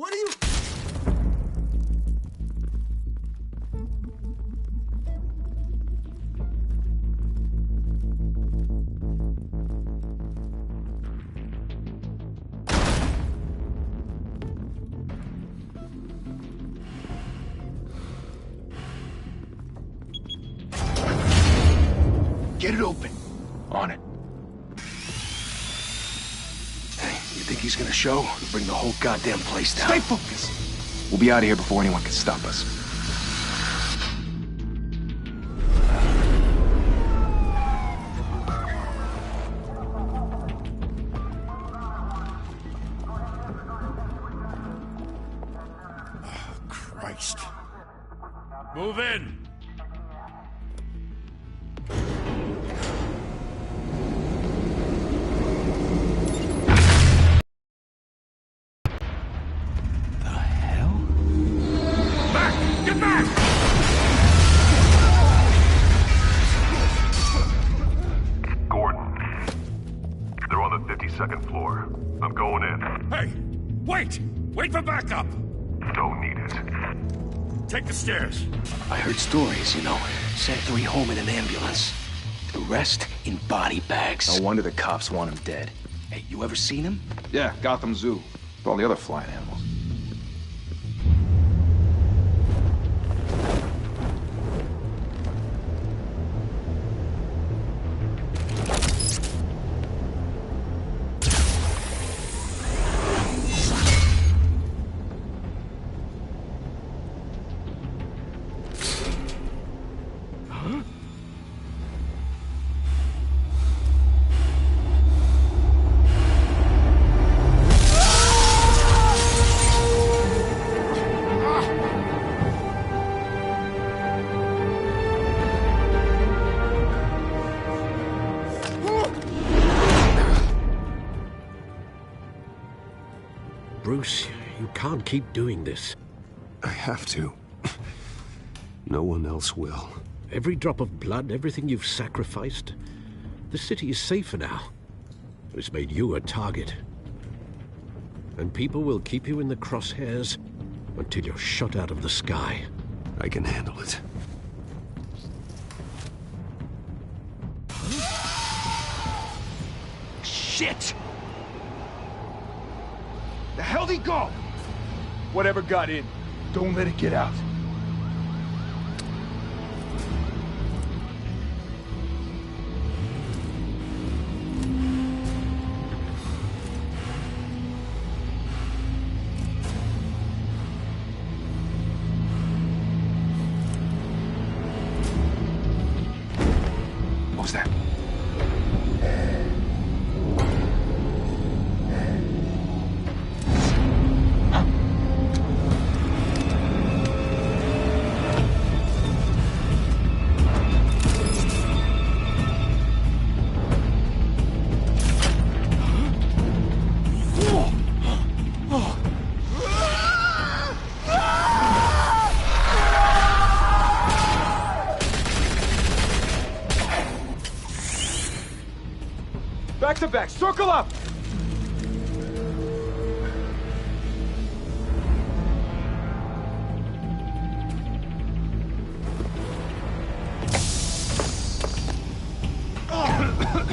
What are you... Get it open. On it. Hey, you think he's gonna show? We'll bring the whole goddamn place down. Stay focused. We'll be out of here before anyone can stop us. Oh, Christ. Move in! Second floor. I'm going in. Hey! Wait! Wait for backup! Don't need it. Take the stairs. I heard stories, you know. Sent 3 home in an ambulance. The rest in body bags. No wonder the cops want him dead. Hey, you ever seen him? Yeah, Gotham Zoo. With all the other flying animals. Bruce, you can't keep doing this. I have to. No one else will. Every drop of blood, everything you've sacrificed. The city is safer now. It's made you a target. And people will keep you in the crosshairs until you're shot out of the sky. I can handle it. Shit! The hell'd he go? Whatever got in, don't let it get out. What was that? Back to back, circle up!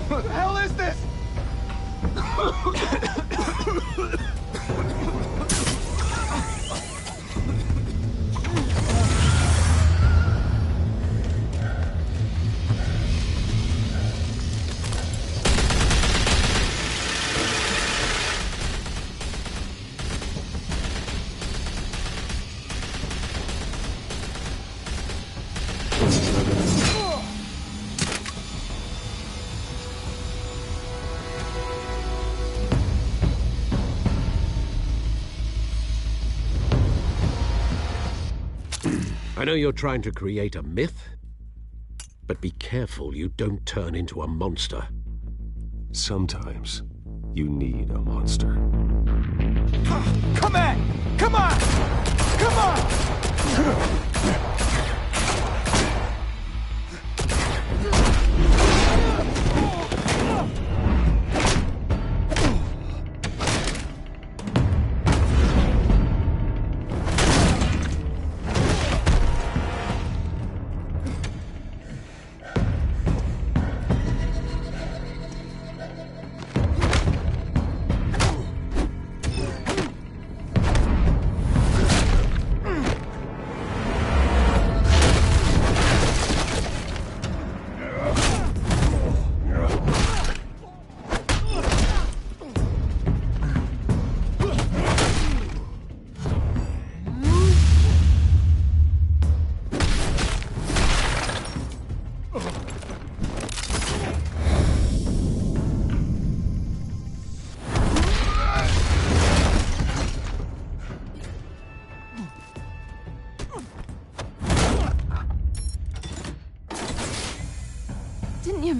What the hell is this? I know you're trying to create a myth, but be careful you don't turn into a monster. Sometimes you need a monster. Come on! Come on! Come on!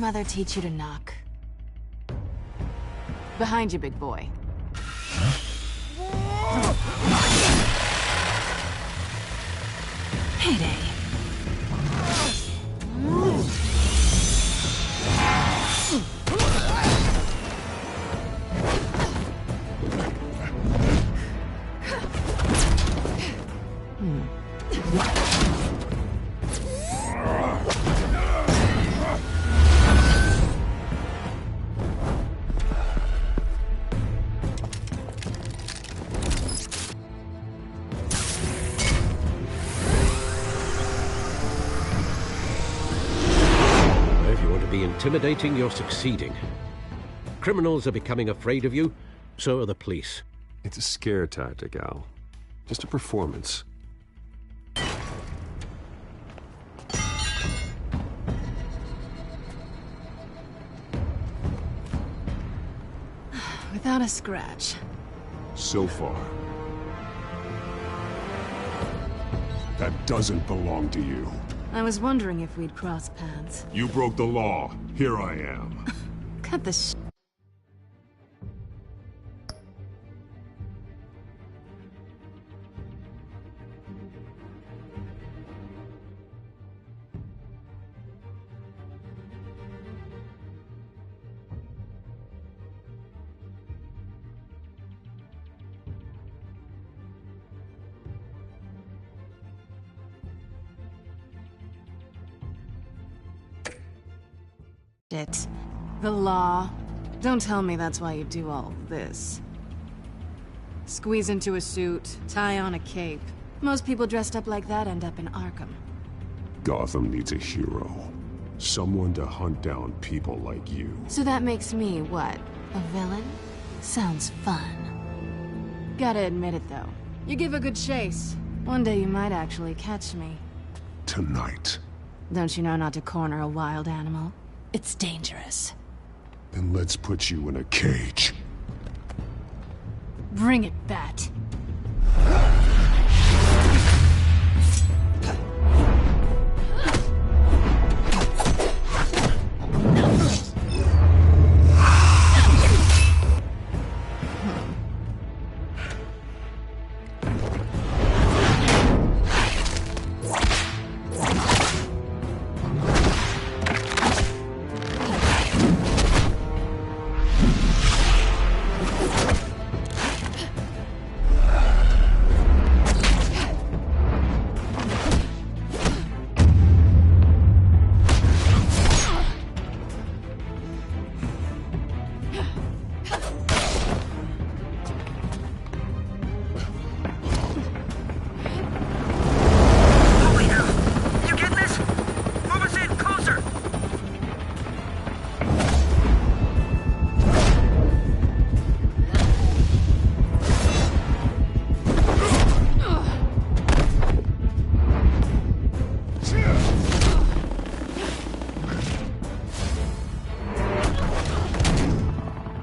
mother teach you to knock? Behind you, big boy. Payday. Intimidating, you're succeeding. Criminals are becoming afraid of you, so are the police. It's a scare tactic, Al. Just a performance. Without a scratch. So far. That doesn't belong to you. I was wondering if we'd cross paths. You broke the law. Here I am. Cut the sh... Shit. The law. Don't tell me that's why you do all this. Squeeze into a suit, tie on a cape. Most people dressed up like that end up in Arkham. Gotham needs a hero. Someone to hunt down people like you. So that makes me, what? A villain? Sounds fun. Gotta admit it, though. You give a good chase. One day you might actually catch me. Tonight. Don't you know not to corner a wild animal? It's dangerous. Then let's put you in a cage. Bring it, Bat.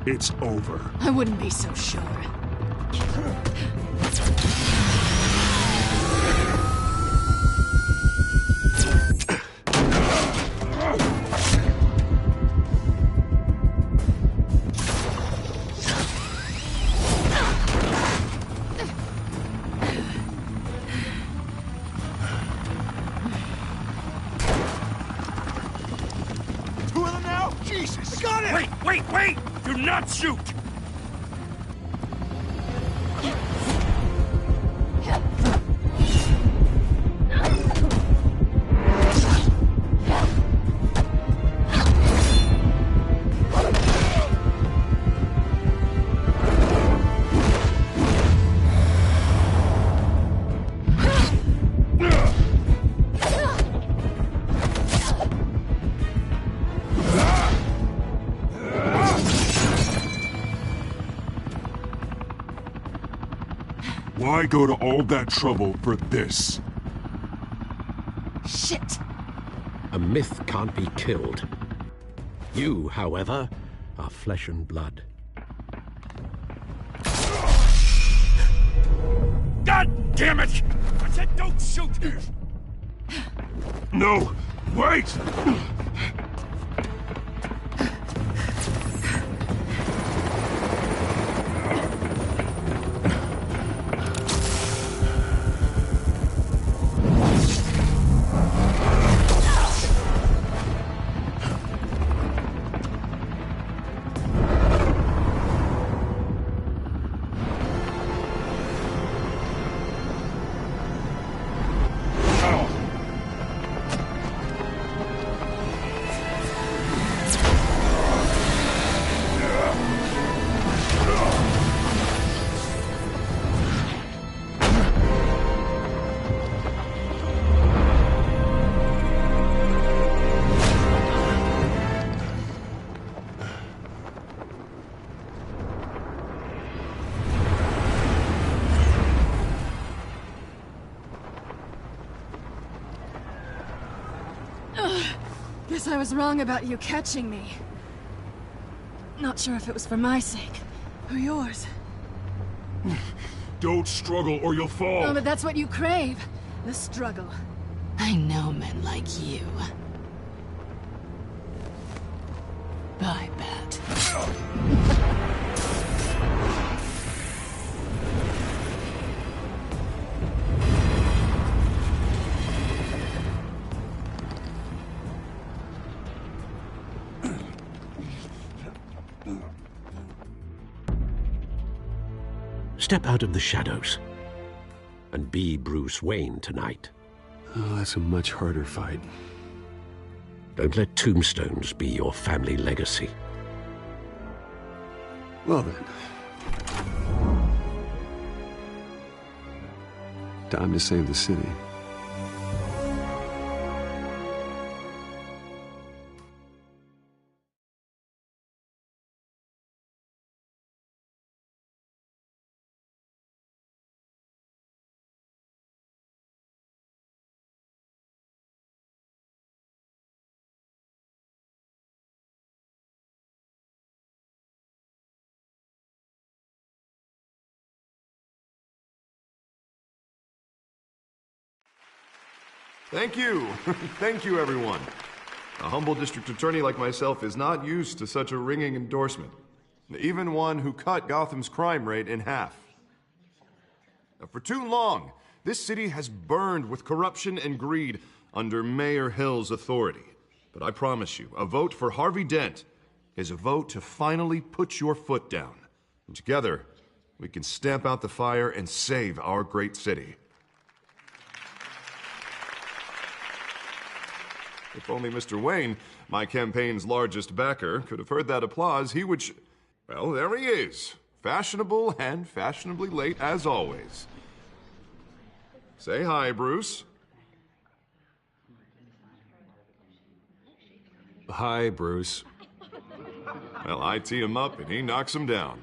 It's over. I wouldn't be so sure. Two of them now? Jesus! I got it! Wait! Do not shoot! Why go to all that trouble for this? Shit! A myth can't be killed. You, however, are flesh and blood. God damn it! I said don't shoot! No! Wait! Guess I was wrong about you catching me. Not sure if it was for my sake, or yours. Don't struggle or you'll fall. Oh, but that's what you crave. The struggle. I know men like you. Bye, Bat. Step out of the shadows and be Bruce Wayne tonight. Oh, that's a much harder fight. Don't let tombstones be your family legacy. Well then. Time to save the city. Thank you. Thank you, everyone. A humble district attorney like myself is not used to such a ringing endorsement. Even one who cut Gotham's crime rate in half. Now, for too long, this city has burned with corruption and greed under Mayor Hill's authority. But I promise you, a vote for Harvey Dent is a vote to finally put your foot down. And together, we can stamp out the fire and save our great city. If only Mr. Wayne, my campaign's largest backer, could have heard that applause, he would well, there he is. Fashionable and fashionably late as always. Say hi, Bruce. Hi, Bruce. Well, I tee him up and he knocks him down.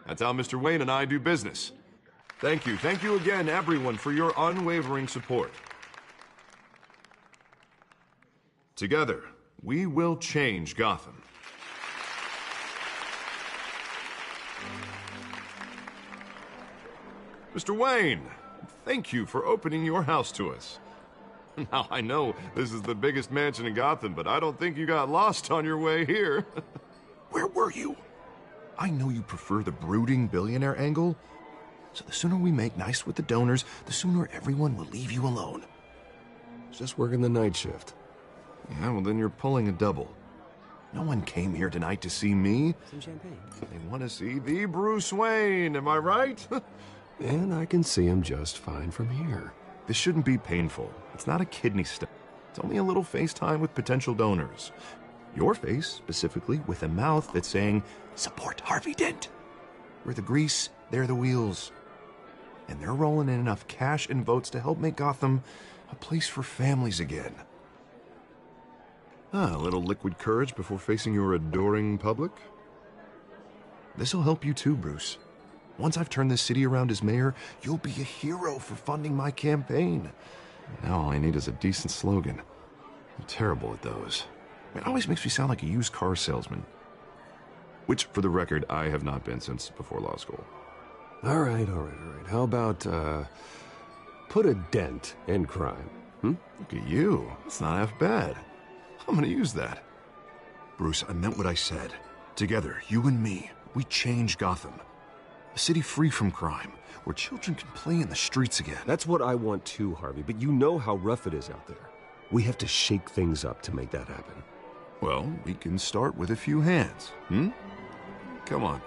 That's how Mr. Wayne and I do business. Thank you. Thank you again, everyone, for your unwavering support. Together, we will change Gotham. Mr. Wayne, thank you for opening your house to us. Now, I know this is the biggest mansion in Gotham, but I don't think you got lost on your way here. Where were you? I know you prefer the brooding billionaire angle, so the sooner we make nice with the donors, the sooner everyone will leave you alone. Just working the night shift. Yeah, well, then you're pulling a double. No one came here tonight to see me. Some champagne. They want to see the Bruce Wayne, am I right? And I can see him just fine from here. This shouldn't be painful. It's not a kidney stone. It's only a little FaceTime with potential donors. Your face, specifically, with a mouth that's saying, support Harvey Dent. We're the grease, they're the wheels. And they're rolling in enough cash and votes to help make Gotham a place for families again. A little liquid courage before facing your adoring public. This'll help you too, Bruce. Once I've turned this city around as mayor, you'll be a hero for funding my campaign. Now all I need is a decent slogan. I'm terrible at those. It always makes me sound like a used car salesman. Which, for the record, I have not been since before law school. All right. How about, put a dent in crime? Look at you. It's not half bad. I'm gonna use that. Bruce, I meant what I said. Together, you and me, we change Gotham. A city free from crime, where children can play in the streets again. That's what I want too, Harvey, but you know how rough it is out there. We have to shake things up to make that happen. Well, we can start with a few hands, Come on.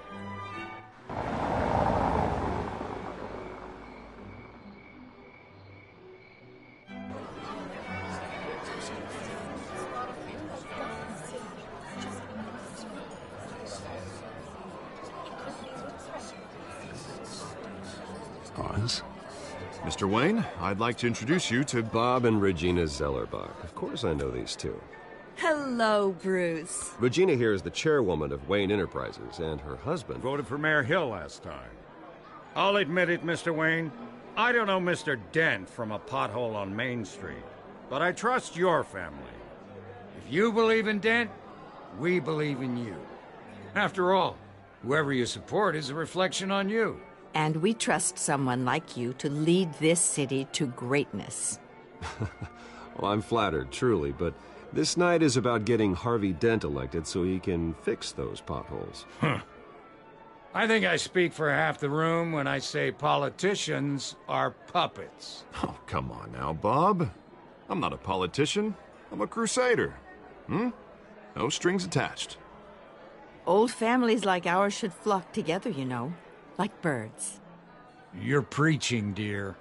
Oz? Mr. Wayne, I'd like to introduce you to Bob and Regina Zellerbach. Of course I know these two. Hello, Bruce. Regina here is the chairwoman of Wayne Enterprises, and her husband... Voted for Mayor Hill last time. I'll admit it, Mr. Wayne. I don't know Mr. Dent from a pothole on Main Street, but I trust your family. If you believe in Dent, we believe in you. After all, whoever you support is a reflection on you. And we trust someone like you to lead this city to greatness. Well, I'm flattered, truly, but this night is about getting Harvey Dent elected so he can fix those potholes. I think I speak for half the room when I say politicians are puppets. Oh, come on now, Bob. I'm not a politician. I'm a crusader. No strings attached. Old families like ours should flock together, you know, like birds. You're preaching, dear.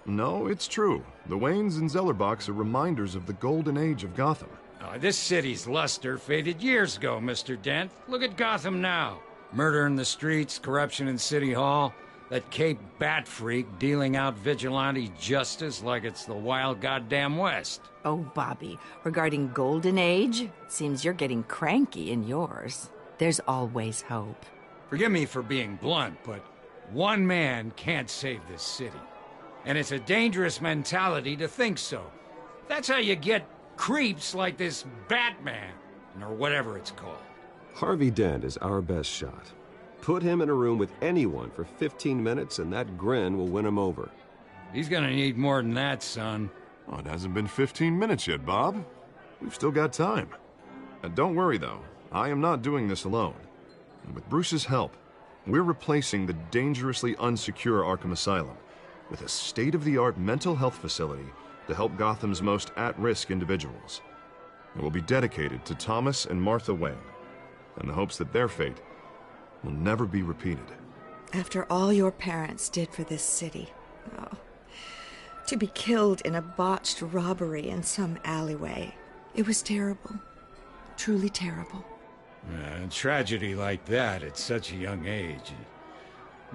No, it's true. The Waynes and Zellerbachs are reminders of the golden age of Gotham. This city's luster faded years ago, Mr. Dent. Look at Gotham now. Murder in the streets, corruption in City Hall, that Cape Bat freak dealing out vigilante justice like it's the wild goddamn West. Oh, Bobby, regarding Golden Age, seems you're getting cranky in yours. There's always hope. Forgive me for being blunt, but one man can't save this city. And it's a dangerous mentality to think so. That's how you get creeps like this Batman, or whatever it's called. Harvey Dent is our best shot. Put him in a room with anyone for 15 minutes and that grin will win him over. He's gonna need more than that, son. Oh, it hasn't been 15 minutes yet, Bob. We've still got time. Don't worry, though. I am not doing this alone. And with Bruce's help, we're replacing the dangerously unsecure Arkham Asylum with a state-of-the-art mental health facility to help Gotham's most at-risk individuals. It will be dedicated to Thomas and Martha Wayne, in the hopes that their fate will never be repeated. After all your parents did for this city, to be killed in a botched robbery in some alleyway, it was terrible. Truly terrible. A tragedy like that at such a young age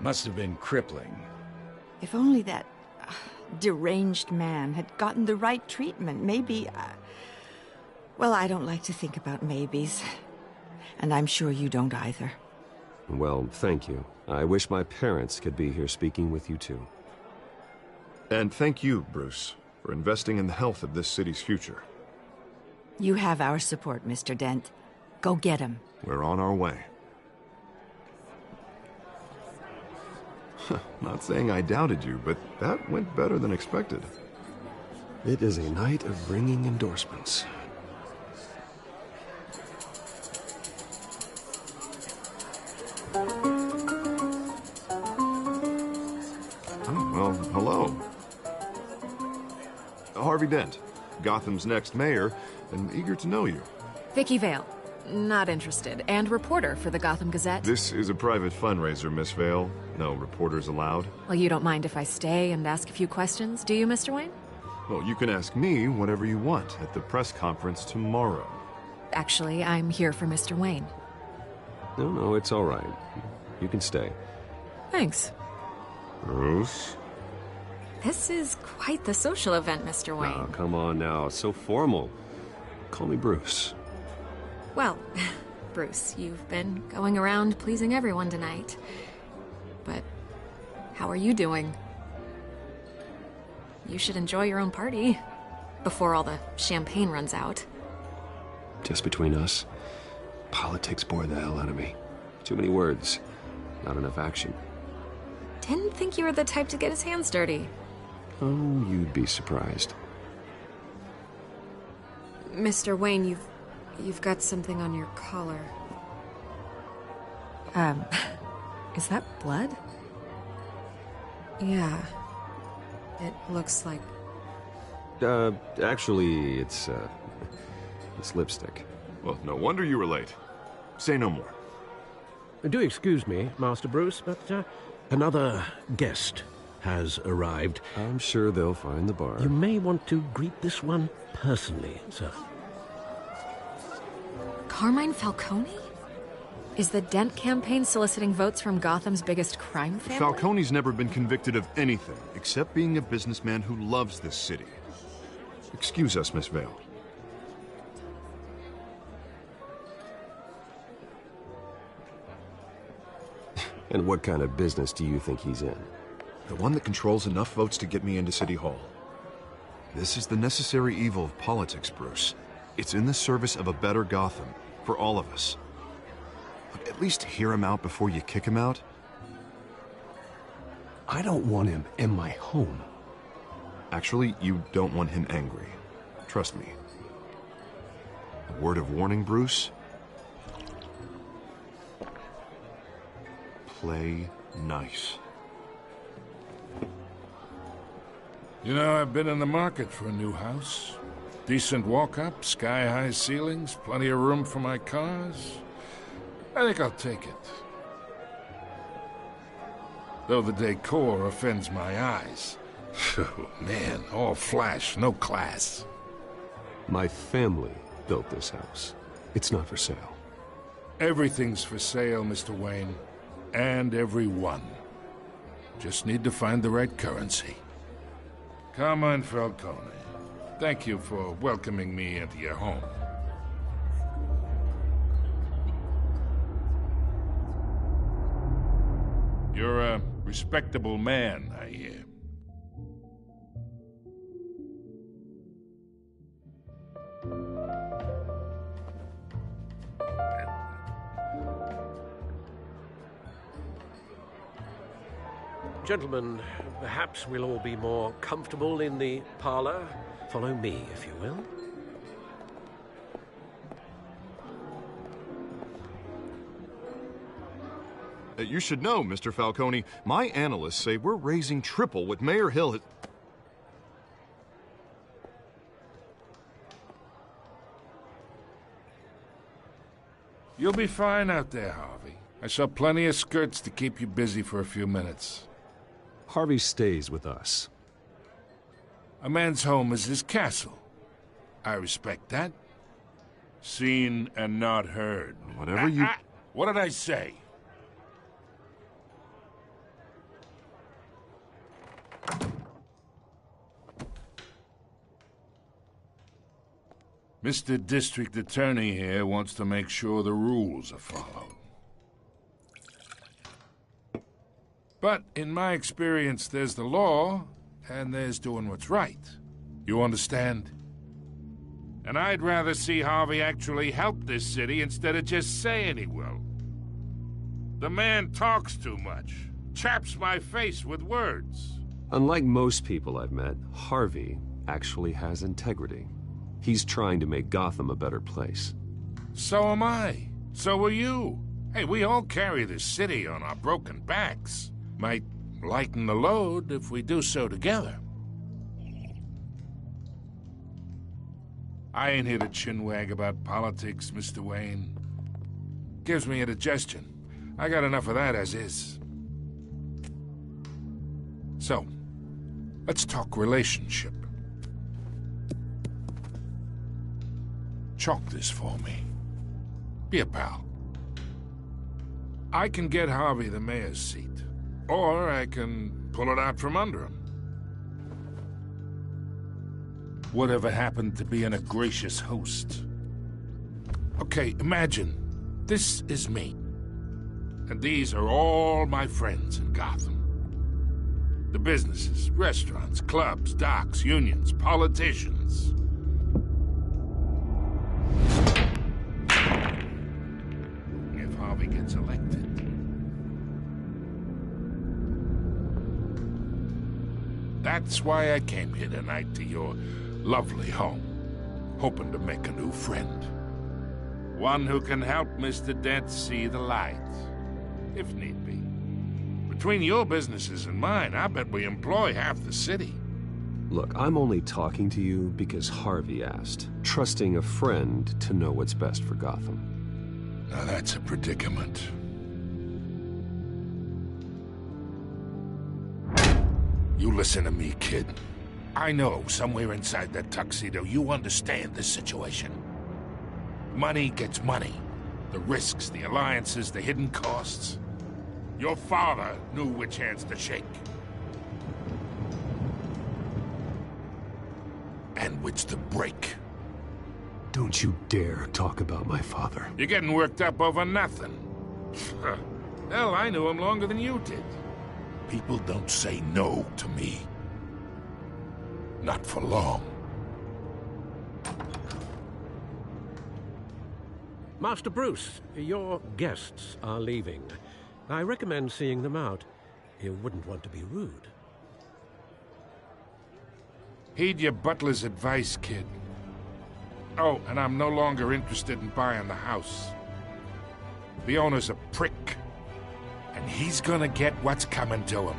must have been crippling. If only that deranged man had gotten the right treatment, maybe... well, I don't like to think about maybes. And I'm sure you don't either. Well, thank you. I wish my parents could be here speaking with you too. And thank you, Bruce, for investing in the health of this city's future. You have our support, Mr. Dent. Go get him. We're on our way. Not saying I doubted you, but that went better than expected. It is a night of ringing endorsements. Well, hello. Harvey Dent, Gotham's next mayor, and eager to know you. Vicky Vale. Not interested. And reporter for the Gotham Gazette. This is a private fundraiser, Miss Vale. No reporters allowed. Well, you don't mind if I stay and ask a few questions, do you, Mr. Wayne? Well, you can ask me whatever you want at the press conference tomorrow. Actually, I'm here for Mr. Wayne. No, it's all right. You can stay. Thanks. Bruce? This is quite the social event, Mr. Wayne. Oh, come on now. It's so formal. Call me Bruce. Well, Bruce, you've been going around pleasing everyone tonight. But how are you doing? You should enjoy your own party before all the champagne runs out. Just between us, politics bore the hell out of me. Too many words, not enough action. Didn't think you were the type to get his hands dirty. Oh, you'd be surprised. Mr. Wayne, you've got something on your collar. Is that blood? Yeah. It looks like... Actually, it's lipstick. Well, no wonder you were late. Say no more. Do excuse me, Master Bruce, but another guest has arrived. I'm sure they'll find the bar. You may want to greet this one personally, sir. Carmine Falcone? Is the Dent campaign soliciting votes from Gotham's biggest crime family? Falcone's never been convicted of anything except being a businessman who loves this city. Excuse us, Miss Vale. And what kind of business do you think he's in? The one that controls enough votes to get me into City Hall. This is the necessary evil of politics, Bruce. It's in the service of a better Gotham, for all of us. Look, at least hear him out before you kick him out. I don't want him in my home. Actually, you don't want him angry. Trust me. A word of warning, Bruce? Play nice. You know, I've been in the market for a new house. Decent walk-up, sky-high ceilings, plenty of room for my cars. I think I'll take it. Though the decor offends my eyes. Oh, man, all flash, no class. My family built this house. It's not for sale. Everything's for sale, Mr. Wayne. And everyone. Just need to find the right currency. Carmine Falcone, thank you for welcoming me into your home. You're a respectable man, I hear. Gentlemen, perhaps we'll all be more comfortable in the parlor. Follow me, if you will. You should know, Mr. Falcone, my analysts say we're raising triple what Mayor Hill has... You'll be fine out there, Harvey. I saw plenty of skirts to keep you busy for a few minutes. Harvey stays with us. A man's home is his castle. I respect that. Seen and not heard. Whatever you... What did I say? Mr. District Attorney here wants to make sure the rules are followed. But in my experience, there's the law, and there's doing what's right. You understand? And I'd rather see Harvey actually help this city instead of just saying he will. The man talks too much, chaps my face with words. Unlike most people I've met, Harvey actually has integrity. He's trying to make Gotham a better place. So am I. So are you. Hey, we all carry this city on our broken backs. Might lighten the load if we do so together. I ain't here to chinwag about politics, Mr. Wayne. Gives me indigestion. I got enough of that as is. So, let's talk relationship. Chalk this for me. Be a pal. I can get Harvey the mayor's seat. Or I can pull it out from under him. Whatever happened to being a gracious host? Okay, imagine, this is me. And these are all my friends in Gotham. The businesses, restaurants, clubs, docks, unions, politicians. If Harvey gets elected, that's why I came here tonight to your lovely home, hoping to make a new friend. One who can help Mr. Dent see the light, if need be. Between your businesses and mine, I bet we employ half the city. Look, I'm only talking to you because Harvey asked, trusting a friend to know what's best for Gotham. Now that's a predicament. You listen to me, kid. I know somewhere inside that tuxedo you understand this situation. Money gets money. The risks, the alliances, the hidden costs. Your father knew which hands to shake. And which to break. Don't you dare talk about my father. You're getting worked up over nothing. Hell, I knew him longer than you did. People don't say no to me. Not for long. Master Bruce, your guests are leaving. I recommend seeing them out. You wouldn't want to be rude. Heed your butler's advice, kid. Oh, and I'm no longer interested in buying the house. The owner's a prick, and he's gonna get what's coming to him.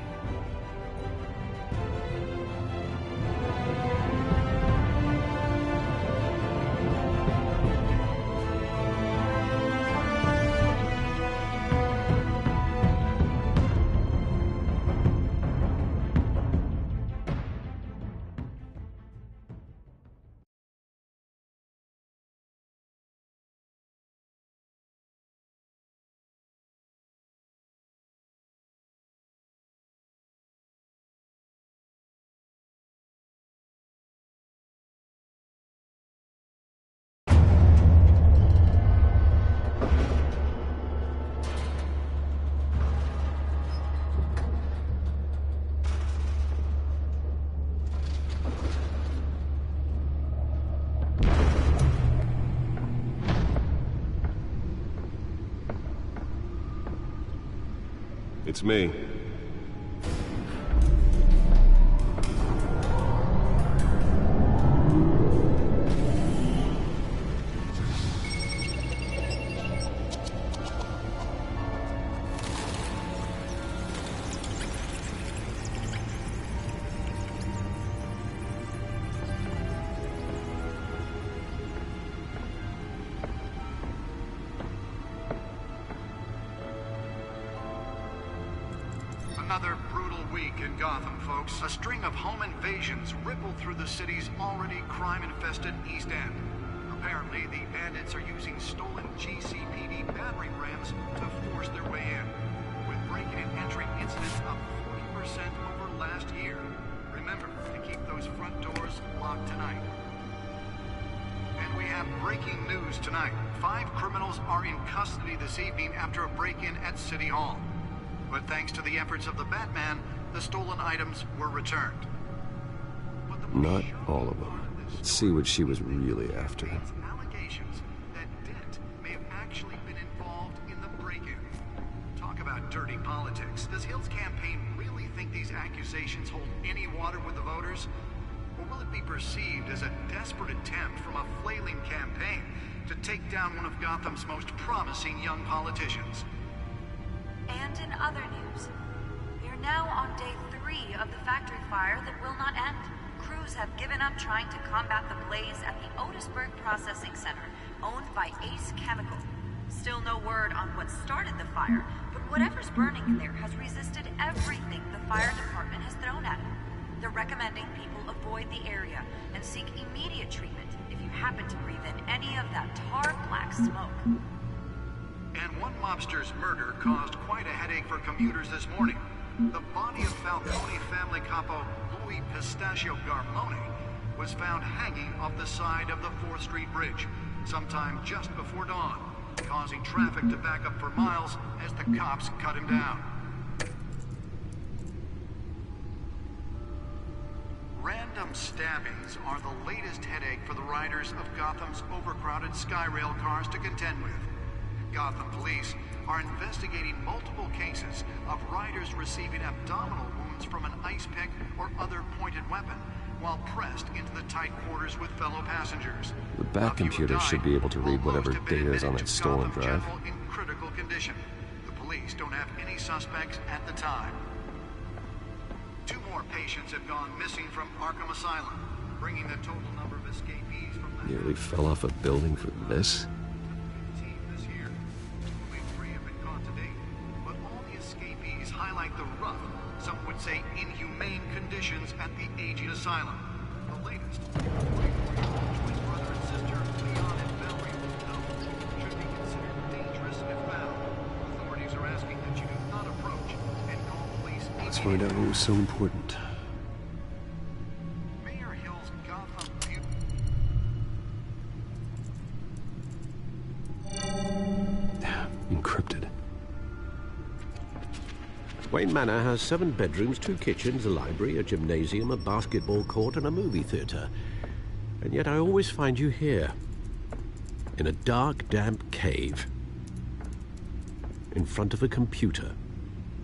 It's me. Another brutal week in Gotham, folks. A string of home invasions rippled through the city's already crime-infested East End. Apparently, the bandits are using stolen GCPD battering rams to force their way in, with break-in and entry incidents up 40% over last year. Remember to keep those front doors locked tonight. And we have breaking news tonight. 5 criminals are in custody this evening after a break-in at City Hall. But thanks to the efforts of the Batman, the stolen items were returned. Not all of them. Let's see what she was really after. Allegations that Dent may have actually been involved in the break-in. Talk about dirty politics. Does Hill's campaign really think these accusations hold any water with the voters? Or will it be perceived as a desperate attempt from a flailing campaign to take down one of Gotham's most promising young politicians? And in other news, we are now on day 3 of the factory fire that will not end. Crews have given up trying to combat the blaze at the Otisburg Processing Center, owned by Ace Chemical. Still no word on what started the fire, but whatever's burning in there has resisted everything the fire department has thrown at it. They're recommending people avoid the area and seek immediate treatment if you happen to breathe in any of that tar black smoke. And one mobster's murder caused quite a headache for commuters this morning. The body of Falcone family capo Louis Pistachio Garmone was found hanging off the side of the 4th Street Bridge sometime just before dawn, causing traffic to back up for miles as the cops cut him down. Random stabbings are the latest headache for the riders of Gotham's overcrowded Skyrail cars to contend with. Gotham police are investigating multiple cases of riders receiving abdominal wounds from an ice pick or other pointed weapon while pressed into the tight quarters with fellow passengers. The back computer should be able to read whatever data is on that stolen drive. In critical condition. The police don't have any suspects at the time. 2 more patients have gone missing from Arkham Asylum, bringing the total number of escapees from the... Nearly fell off a building for this? Highlight the rough, some would say inhumane conditions at the aging asylum. The latest, twin brother and sister Leon and Valerie Lugo should be considered dangerous if found. Authorities are asking that you do not approach and call police. Let's find out what was so important. Mayor Hill's Gotham Encrypted. Wayne Manor has 7 bedrooms, 2 kitchens, a library, a gymnasium, a basketball court, and a movie theater. And yet I always find you here. In a dark, damp cave. In front of a computer.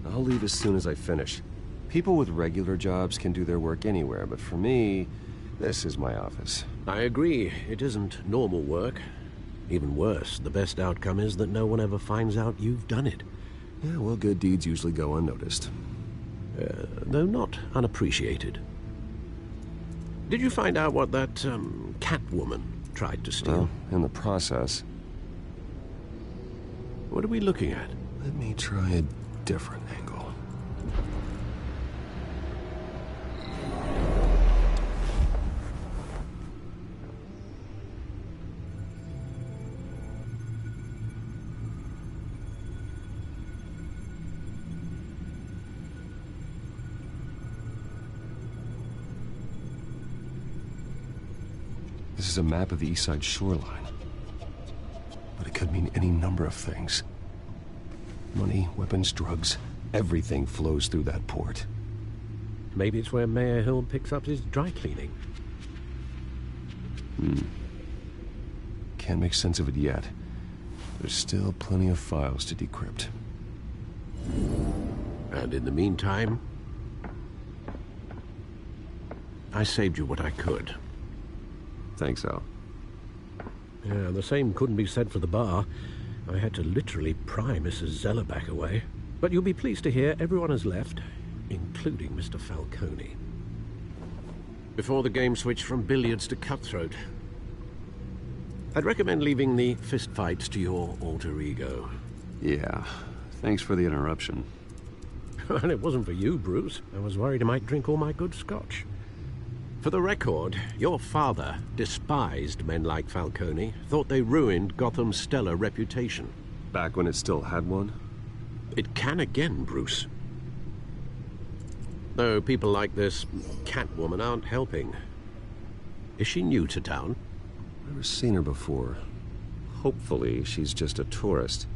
I'll leave as soon as I finish. People with regular jobs can do their work anywhere, but for me, this is my office. I agree. It isn't normal work. Even worse, the best outcome is that no one ever finds out you've done it. Yeah, well, good deeds usually go unnoticed. Though not unappreciated. Did you find out what that, cat woman tried to steal? Well, in the process. What are we looking at? Let me try a different angle. This is a map of the East Side shoreline. But it could mean any number of things. Money, weapons, drugs, everything flows through that port. Maybe it's where Mayor Hill picks up his dry cleaning. Can't make sense of it yet. There's still plenty of files to decrypt. And in the meantime, I saved you what I could. Thanks, Al. Yeah, the same couldn't be said for the bar. I had to literally pry Mrs. Zellerback away. But you'll be pleased to hear everyone has left, including Mr. Falcone. Before the game switched from billiards to cutthroat. I'd recommend leaving the fistfights to your alter ego. Yeah, thanks for the interruption. And it wasn't for you, Bruce. I was worried I might drink all my good scotch. For the record, your father despised men like Falcone, thought they ruined Gotham's stellar reputation. Back when it still had one? It can again, Bruce. Though people like this Catwoman aren't helping. Is she new to town? Never seen her before. Hopefully, she's just a tourist.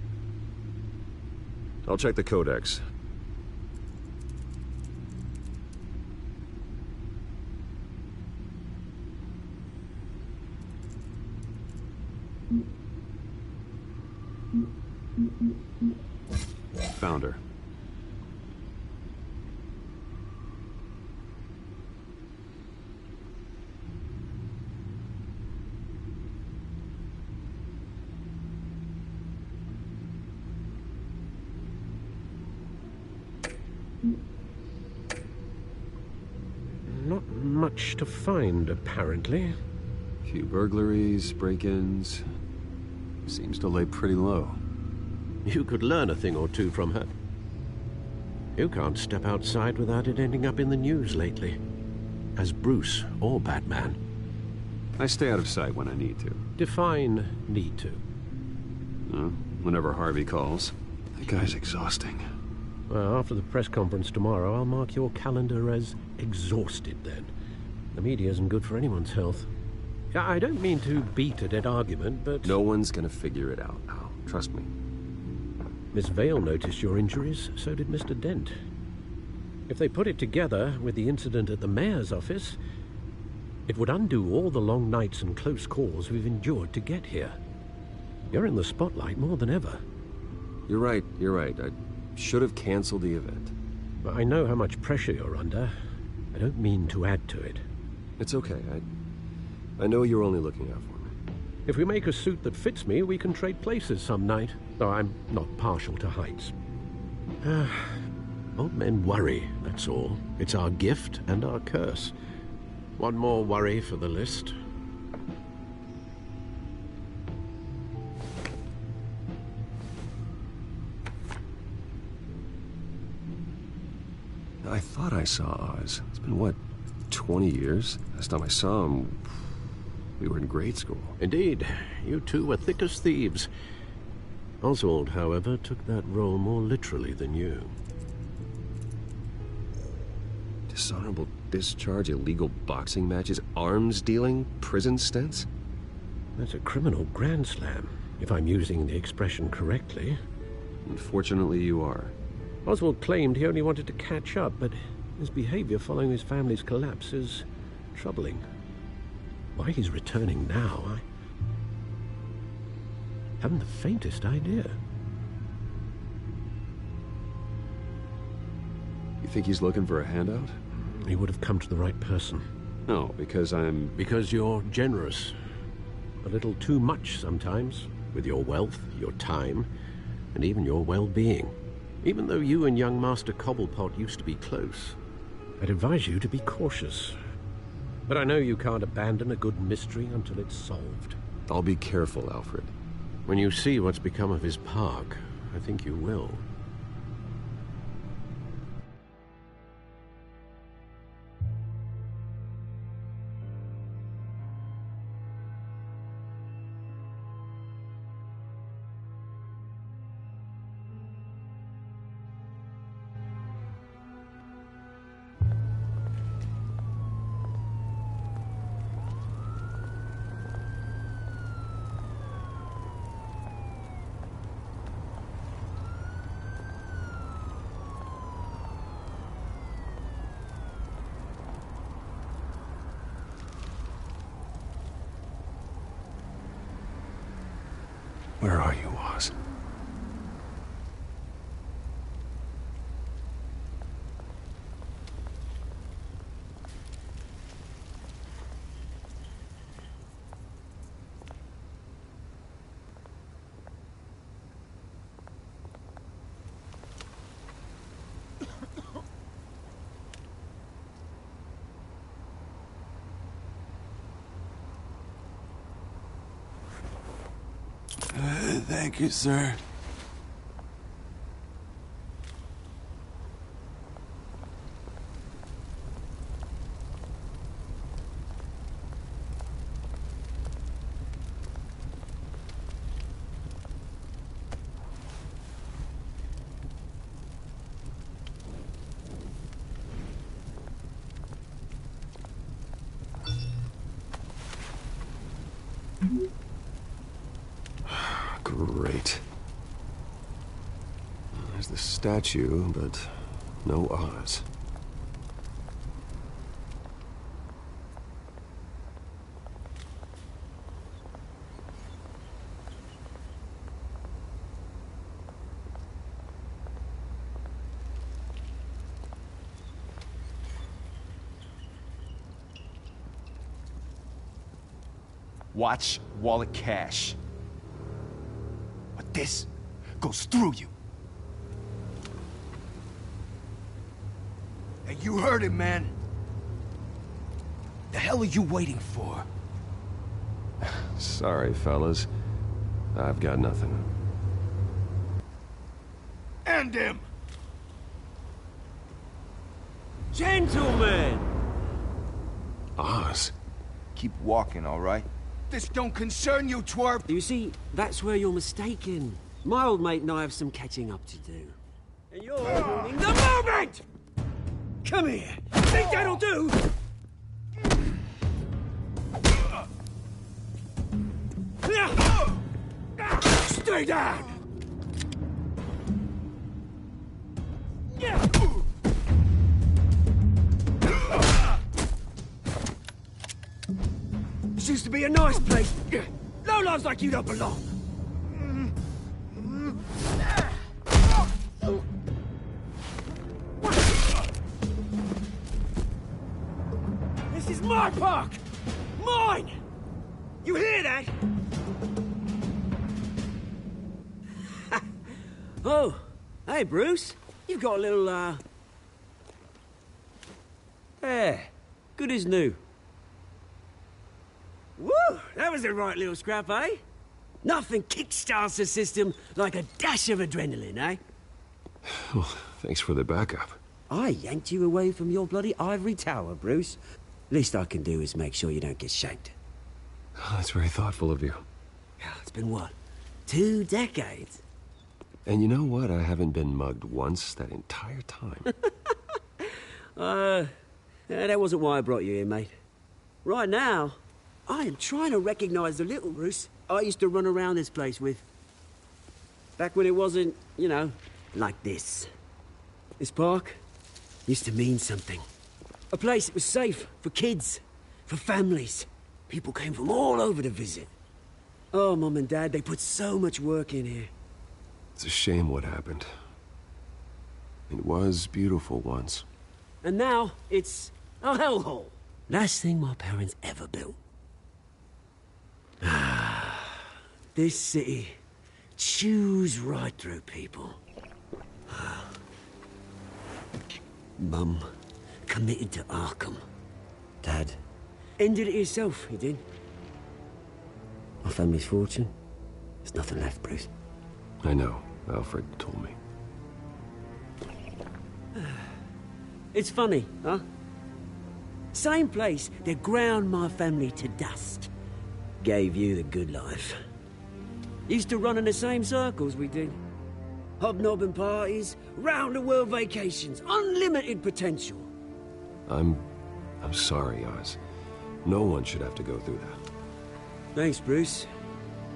I'll check the codex. Found her. Not much to find, apparently. Few burglaries, break-ins. Seems to lay pretty low. You could learn a thing or two from her. You can't step outside without it ending up in the news lately. As Bruce or Batman. I stay out of sight when I need to. Define need to. Whenever Harvey calls. That guy's exhausting. Well, after the press conference tomorrow, I'll mark your calendar as exhausted then. The media isn't good for anyone's health. I don't mean to beat a dead argument, but... No one's gonna figure it out, Al. Trust me. Miss Vale noticed your injuries, so did Mr. Dent. If they put it together with the incident at the mayor's office, it would undo all the long nights and close calls we've endured to get here. You're in the spotlight more than ever. You're right. I should have canceled the event. I know how much pressure you're under. I don't mean to add to it. It's okay. I know you're only looking out for me. If we make a suit that fits me, we can trade places some night. Though I'm not partial to heights. Old men worry, that's all. It's our gift and our curse. One more worry for the list. I thought I saw Oz. It's been, what, 20 years? Last time I saw him, we were in grade school. Indeed. You two were thick as thieves. Oswald, however, took that role more literally than you. Dishonorable discharge, illegal boxing matches, arms dealing, prison stints? That's a criminal grand slam, if I'm using the expression correctly. Unfortunately, you are. Oswald claimed he only wanted to catch up, but his behavior following his family's collapse is troubling. Why he's returning now, Haven't the faintest idea. You think he's looking for a handout? He would have come to the right person. No, because I'm... Because you're generous. A little too much sometimes, with your wealth, your time, and even your well-being. Even though you and young Master Cobblepot used to be close, I'd advise you to be cautious. But I know you can't abandon a good mystery until it's solved. I'll be careful, Alfred. When you see what's become of his park, I think you will. Where are you, Oz? Thank you, sir. Great. There's the statue, but no Oz. Watch wallet cash. But this goes through you. Hey, you heard it, man. The hell are you waiting for? Sorry, fellas. I've got nothing. End him! Gentlemen! Oz. Keep walking, all right? This don't concern you, twerp! You see, that's where you're mistaken. My old mate and I have some catching up to do. And you're ruining the moment! Come here! Think that'll do? Stay down! This used to be a nice place. No lives like you don't belong. This is my park! Mine! You hear that? Oh, hey, Bruce. You've got a little, Yeah, good as new. Woo! That was a right little scrap, eh? Nothing kickstarts the system like a dash of adrenaline, eh? Well, thanks for the backup. I yanked you away from your bloody ivory tower, Bruce. Least I can do is make sure you don't get shanked. Oh, that's very thoughtful of you. It's been what? 2 decades? And you know what? I haven't been mugged once that entire time. That wasn't why I brought you here, mate. Right now, I am trying to recognize the little Bruce I used to run around this place with. Back when it wasn't, you know, like this. This park used to mean something. A place that was safe for kids, for families. People came from all over to visit. Oh, Mum and Dad, they put so much work in here. It's a shame what happened. It was beautiful once. And now, it's a hellhole. Last thing my parents ever built. This city chews right through people. Mum committed to Arkham. Dad ended it himself, he did. My family's fortune, there's nothing left, Bruce. I know. Alfred told me. It's funny, huh? Same place that ground my family to dust. Gave you the good life. Used to run in the same circles we did. Hobnobbing parties, round-the-world vacations, unlimited potential. I'm sorry, Oz. No one should have to go through that. Thanks, Bruce.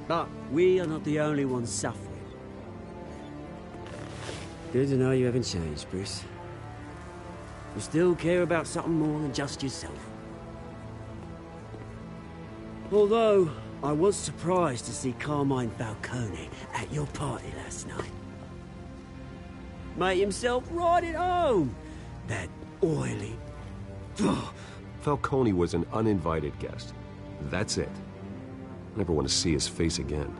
But we are not the only ones suffering. Good to know you haven't changed, Bruce. You still care about something more than just yourself. Although, I was surprised to see Carmine Falcone at your party last night. Made himself right at home. That oily... Falcone was an uninvited guest. That's it. Never want to see his face again.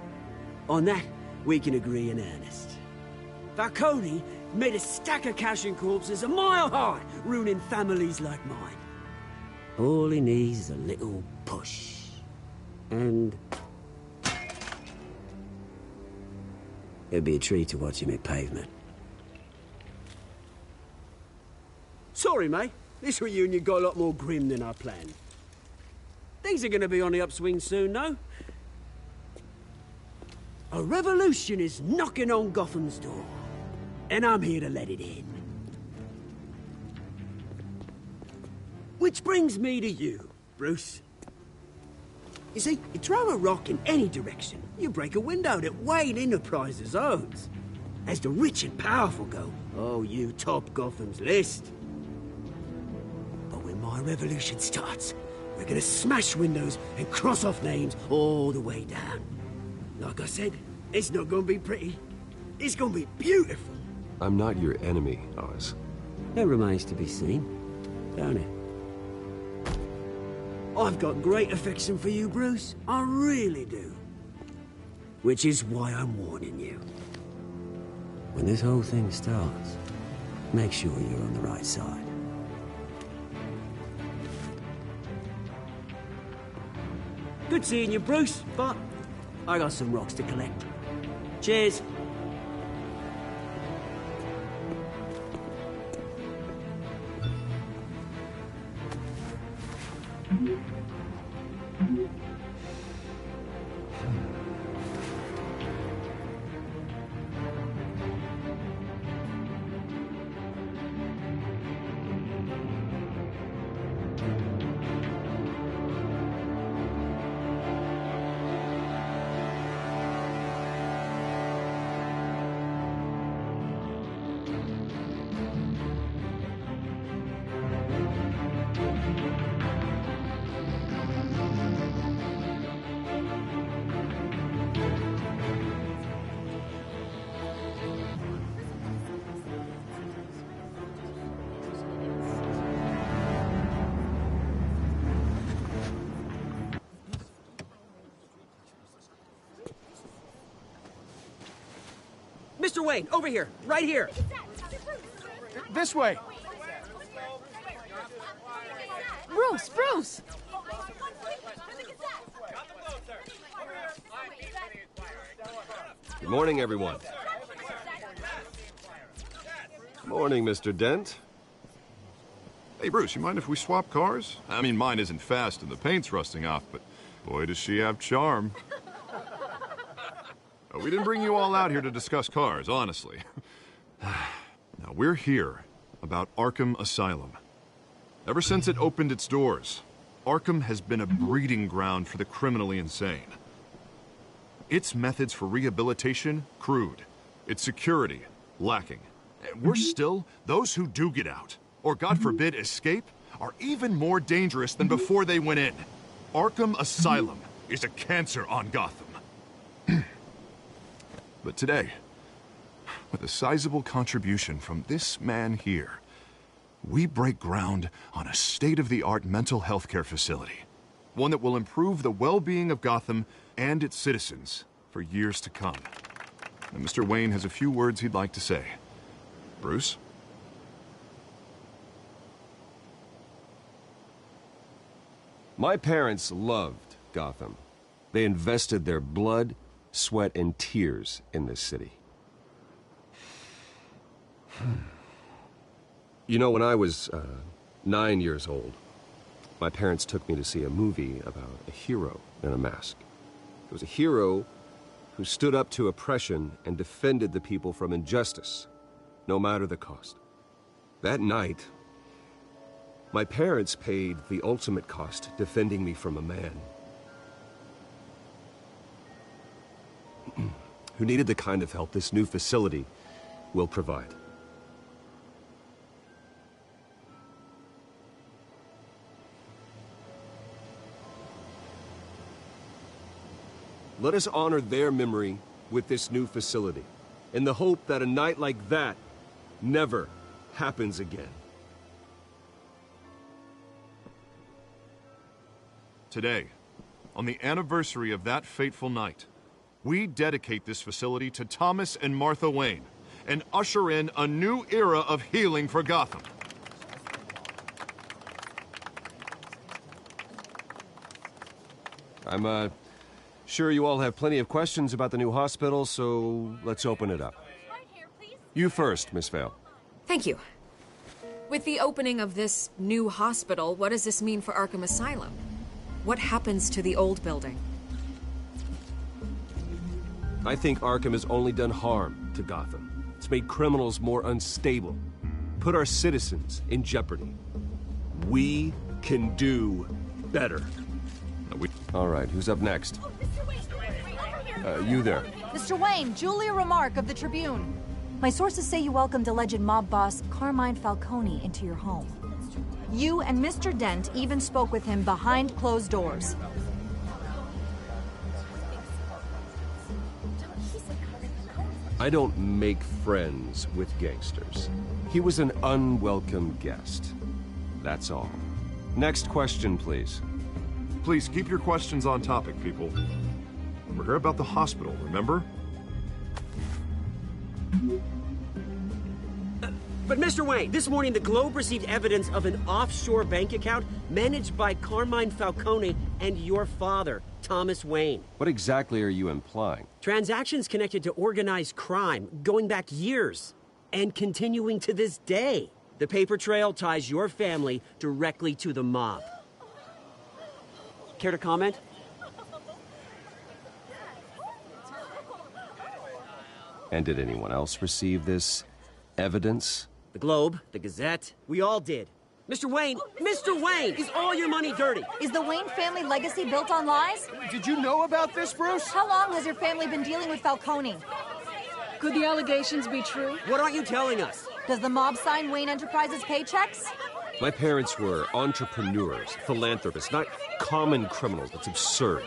On that, we can agree in earnest. Falcone made a stack of cash and corpses a mile high, ruining families like mine. All he needs is a little push. And... it'd be a treat to watch him hit pavement. Sorry, mate. This reunion got a lot more grim than I planned. Things are gonna be on the upswing soon, though. A revolution is knocking on Gotham's door. And I'm here to let it in. Which brings me to you, Bruce. You see, you throw a rock in any direction, you break a window that Wayne Enterprises owns. As the rich and powerful go, oh, you top Gotham's list. But when my revolution starts, we're gonna smash windows and cross off names all the way down. Like I said, it's not gonna be pretty. It's gonna be beautiful. I'm not your enemy, Oz. That remains to be seen, don't it? I've got great affection for you, Bruce. I really do. Which is why I'm warning you. When this whole thing starts, make sure you're on the right side. Good seeing you, Bruce, but I got some rocks to collect. Cheers. Mr. Wayne, over here, right here. This way. Bruce, Bruce! Good morning, everyone. Morning, Mr. Dent. Hey, Bruce, you mind if we swap cars? I mean, mine isn't fast and the paint's rusting off, but boy, does she have charm. We didn't bring you all out here to discuss cars, honestly. Now, we're here about Arkham Asylum. Ever since it opened its doors, Arkham has been a breeding ground for the criminally insane. Its methods for rehabilitation, crude. Its security, lacking. And worse still, those who do get out, or God forbid escape, are even more dangerous than before they went in. Arkham Asylum is a cancer on Gotham. But today, with a sizable contribution from this man here, we break ground on a state-of-the-art mental health care facility. One that will improve the well-being of Gotham and its citizens for years to come. And Mr. Wayne has a few words he'd like to say. Bruce? My parents loved Gotham. They invested their blood, sweat, and tears in this city. You know, when I was 9 years old, my parents took me to see a movie about a hero in a mask. It was a hero who stood up to oppression and defended the people from injustice, no matter the cost. That night, my parents paid the ultimate cost defending me from a man who needed the kind of help this new facility will provide. Let us honor their memory with this new facility, in the hope that a night like that never happens again. Today, on the anniversary of that fateful night, we dedicate this facility to Thomas and Martha Wayne and usher in a new era of healing for Gotham. I'm sure you all have plenty of questions about the new hospital, so let's open it up. You first, Miss Vale. Thank you. With the opening of this new hospital, what does this mean for Arkham Asylum? What happens to the old building? I think Arkham has only done harm to Gotham. It's made criminals more unstable, put our citizens in jeopardy. We can do better. All right, who's up next? You there. Mr. Wayne, Julia Remark of the Tribune. My sources say you welcomed alleged mob boss Carmine Falcone into your home. You and Mr. Dent even spoke with him behind closed doors. I don't make friends with gangsters. He was an unwelcome guest. That's all. Next question, please. Please keep your questions on topic, people. We're here about the hospital, remember? But Mr. Wayne, this morning the Globe received evidence of an offshore bank account managed by Carmine Falcone and your father, Thomas Wayne. What exactly are you implying? Transactions connected to organized crime, going back years, and continuing to this day. The paper trail ties your family directly to the mob. Care to comment? And did anyone else receive this evidence? The Globe, the Gazette, we all did. Mr. Wayne, is all your money dirty? Is the Wayne family legacy built on lies? Did you know about this, Bruce? How long has your family been dealing with Falcone? Could the allegations be true? What aren't you telling us? Does the mob sign Wayne Enterprises paychecks? My parents were entrepreneurs, philanthropists, not common criminals. That's absurd.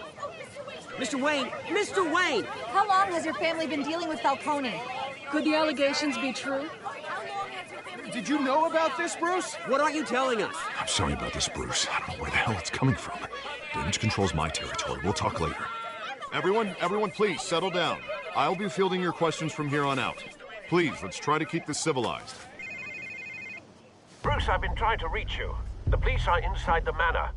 Mr. Wayne! How long has your family been dealing with Falcone? Could the allegations be true? Did you know about this, Bruce? What aren't you telling us? I'm sorry about this, Bruce. I don't know where the hell it's coming from. Damage control's my territory. We'll talk later. Everyone, please settle down. I'll be fielding your questions from here on out. Please, let's try to keep this civilized. Bruce, I've been trying to reach you. The police are inside the manor.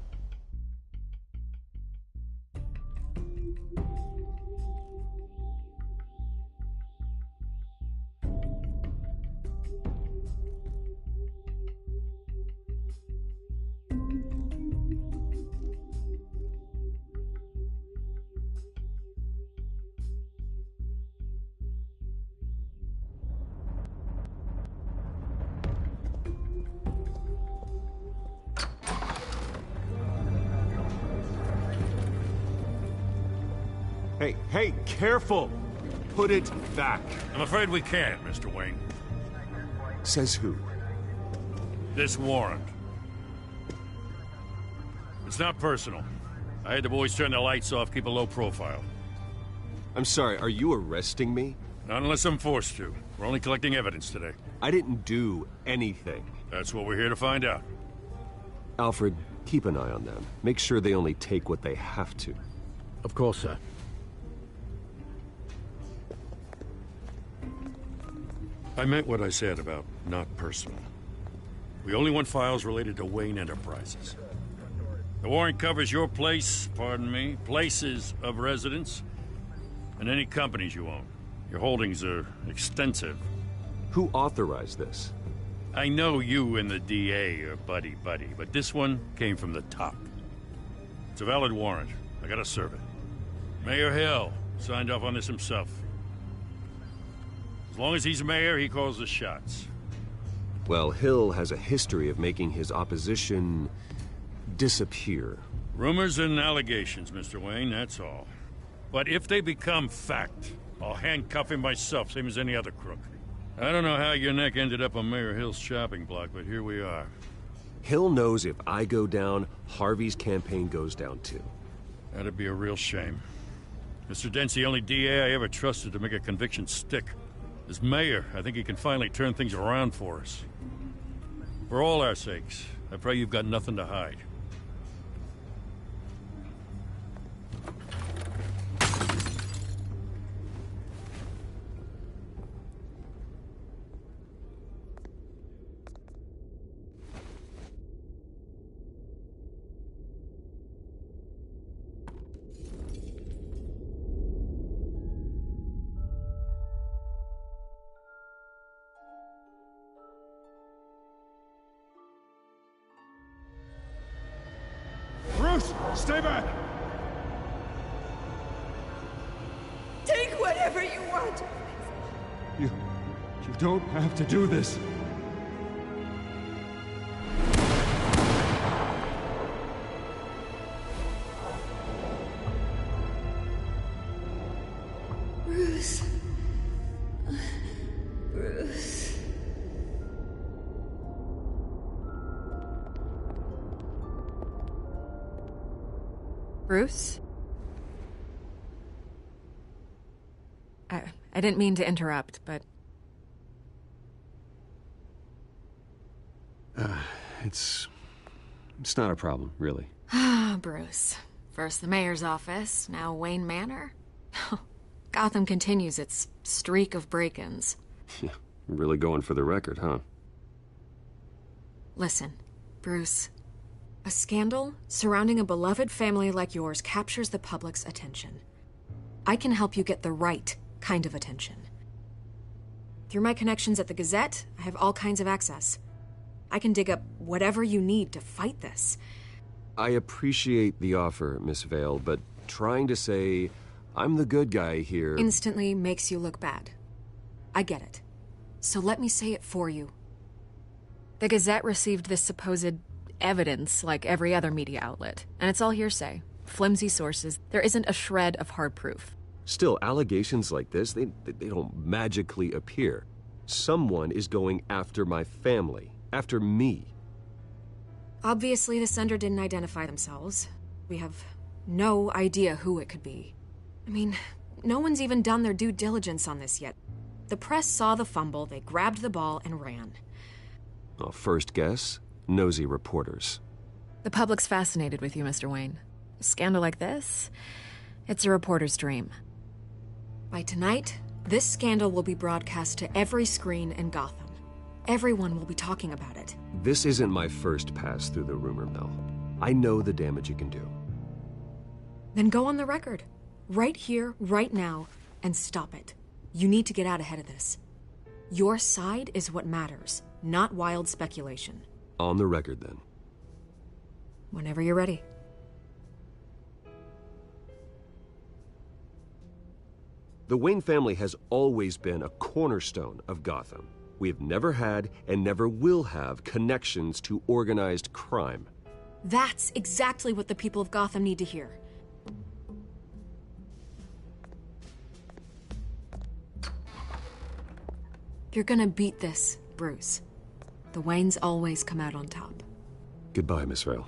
Hey, careful! Put it back. I'm afraid we can't, Mr. Wayne. Says who? This warrant. It's not personal. I had the boys turn the lights off, keep a low profile. I'm sorry, are you arresting me? Not unless I'm forced to. We're only collecting evidence today. I didn't do anything. That's what we're here to find out. Alfred, keep an eye on them. Make sure they only take what they have to. Of course, sir. I meant what I said about not personal. We only want files related to Wayne Enterprises. The warrant covers your place, pardon me, places of residence, and any companies you own. Your holdings are extensive. Who authorized this? I know you and the DA are buddy-buddy, but this one came from the top. It's a valid warrant. I gotta serve it. Mayor Hill signed off on this himself. As long as he's mayor, he calls the shots. Well, Hill has a history of making his opposition disappear. Rumors and allegations, Mr. Wayne, that's all. But if they become fact, I'll handcuff him myself, same as any other crook. I don't know how your neck ended up on Mayor Hill's shopping block, but here we are. Hill knows if I go down, Harvey's campaign goes down too. That'd be a real shame. Mr. Dent's the only DA I ever trusted to make a conviction stick. As mayor, I think he can finally turn things around for us. For all our sakes, I pray you've got nothing to hide. Bruce, stay back! Take whatever you want. You don't have to do this. Bruce. Bruce. Bruce? I didn't mean to interrupt, but... It's not a problem, really. Ah, Bruce. First the mayor's office, now Wayne Manor. Gotham continues its streak of break-ins. Yeah, really going for the record, huh? Listen, Bruce. A scandal surrounding a beloved family like yours captures the public's attention. I can help you get the right kind of attention. Through my connections at the Gazette, I have all kinds of access. I can dig up whatever you need to fight this. I appreciate the offer, Miss Vale, but trying to say I'm the good guy here... instantly makes you look bad. I get it. So let me say it for you. The Gazette received this supposed evidence like every other media outlet, and it's all hearsay. Flimsy sources. There isn't a shred of hard proof. Still, allegations like this, they don't magically appear. Someone is going after my family, after me. Obviously, the sender didn't identify themselves. We have no idea who it could be. I mean, no one's even done their due diligence on this yet. The press saw the fumble, they grabbed the ball and ran. Well, first guess, nosy reporters. The public's fascinated with you, Mr. Wayne. A scandal like this, it's a reporter's dream. By tonight, this scandal will be broadcast to every screen in Gotham. Everyone will be talking about it. This isn't my first pass through the rumor mill. I know the damage it can do. Then go on the record. Right here, right now, and stop it. You need to get out ahead of this. Your side is what matters, not wild speculation. On the record, then. Whenever you're ready. The Wayne family has always been a cornerstone of Gotham. We have never had and never will have connections to organized crime. That's exactly what the people of Gotham need to hear. You're gonna beat this, Bruce. The Waynes always come out on top. Goodbye, Miss Vale.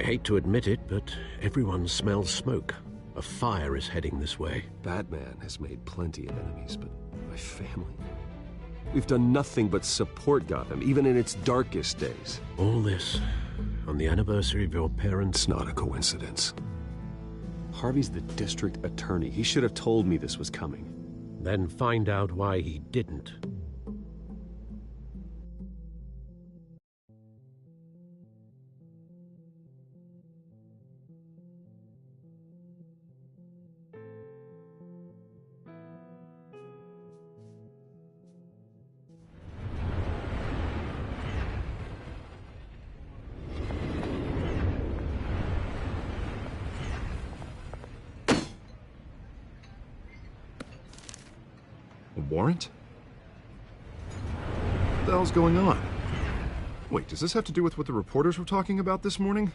hate to admit it, but everyone smells smoke. A fire is heading this way. Batman has made plenty of enemies, but my family... We've done nothing but support Gotham, even in its darkest days. All this on the anniversary of your parents'... It's not a coincidence. Harvey's the district attorney. He should have told me this was coming. Then find out why he didn't. Warrant? What the hell's going on? Wait, does this have to do with what the reporters were talking about this morning?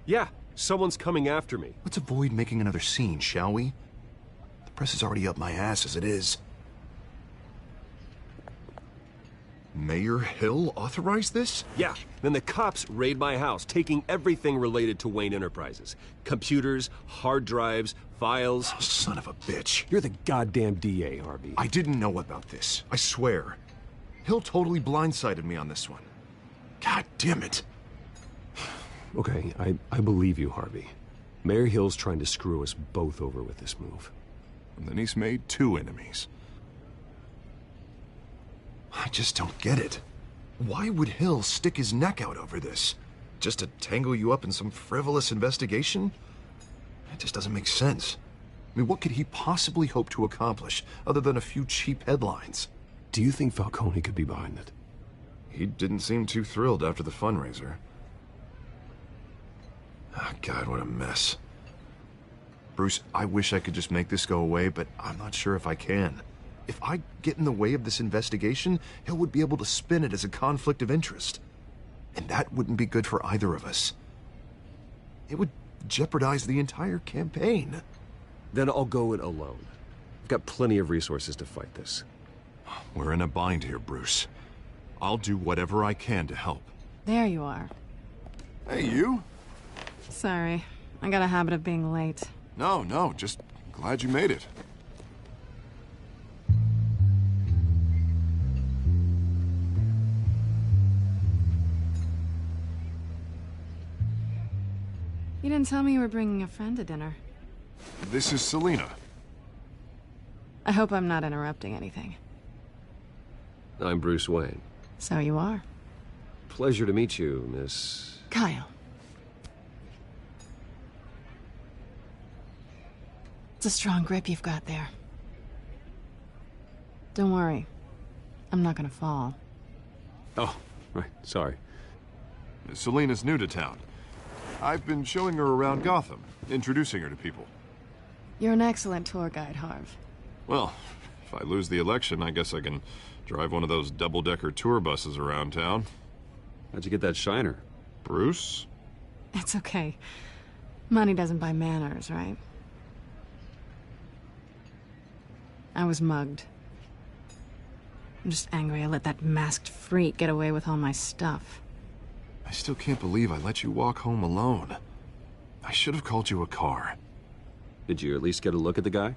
Yeah, someone's coming after me. Let's avoid making another scene, shall we? The press is already up my ass as it is. Mayor Hill authorized this? Yeah, then the cops raid my house, taking everything related to Wayne Enterprises. Computers, hard drives, files. Oh, son of a bitch. You're the goddamn DA, Harvey. I didn't know about this. I swear. Hill totally blindsided me on this one. God damn it. Okay, I believe you, Harvey. Mayor Hill's trying to screw us both over with this move. And then he's made 2 enemies. I just don't get it. Why would Hill stick his neck out over this? Just to tangle you up in some frivolous investigation? It just doesn't make sense. I mean, what could he possibly hope to accomplish other than a few cheap headlines? Do you think Falcone could be behind it? He didn't seem too thrilled after the fundraiser. Oh, God, what a mess. Bruce, I wish I could just make this go away, but I'm not sure if I can. If I get in the way of this investigation, Hill would be able to spin it as a conflict of interest. And that wouldn't be good for either of us. It would jeopardize the entire campaign. Then I'll go it alone. I've got plenty of resources to fight this. We're in a bind here, Bruce. I'll do whatever I can to help. There you are. Hey, you? Sorry. I got a habit of being late. No, just glad you made it. You didn't tell me you were bringing a friend to dinner. This is Selina. I hope I'm not interrupting anything. I'm Bruce Wayne. So you are. Pleasure to meet you, Miss... Kyle. It's a strong grip you've got there. Don't worry. I'm not gonna fall. Oh, right. Sorry. Selina's new to town. I've been showing her around Gotham, introducing her to people. You're an excellent tour guide, Harv. Well, if I lose the election, I guess I can drive one of those double-decker tour buses around town. How'd you get that shiner? Bruce? It's okay. Money doesn't buy manners, right? I was mugged. I'm just angry I let that masked freak get away with all my stuff. I still can't believe I let you walk home alone. I should have called you a car. Did you at least get a look at the guy?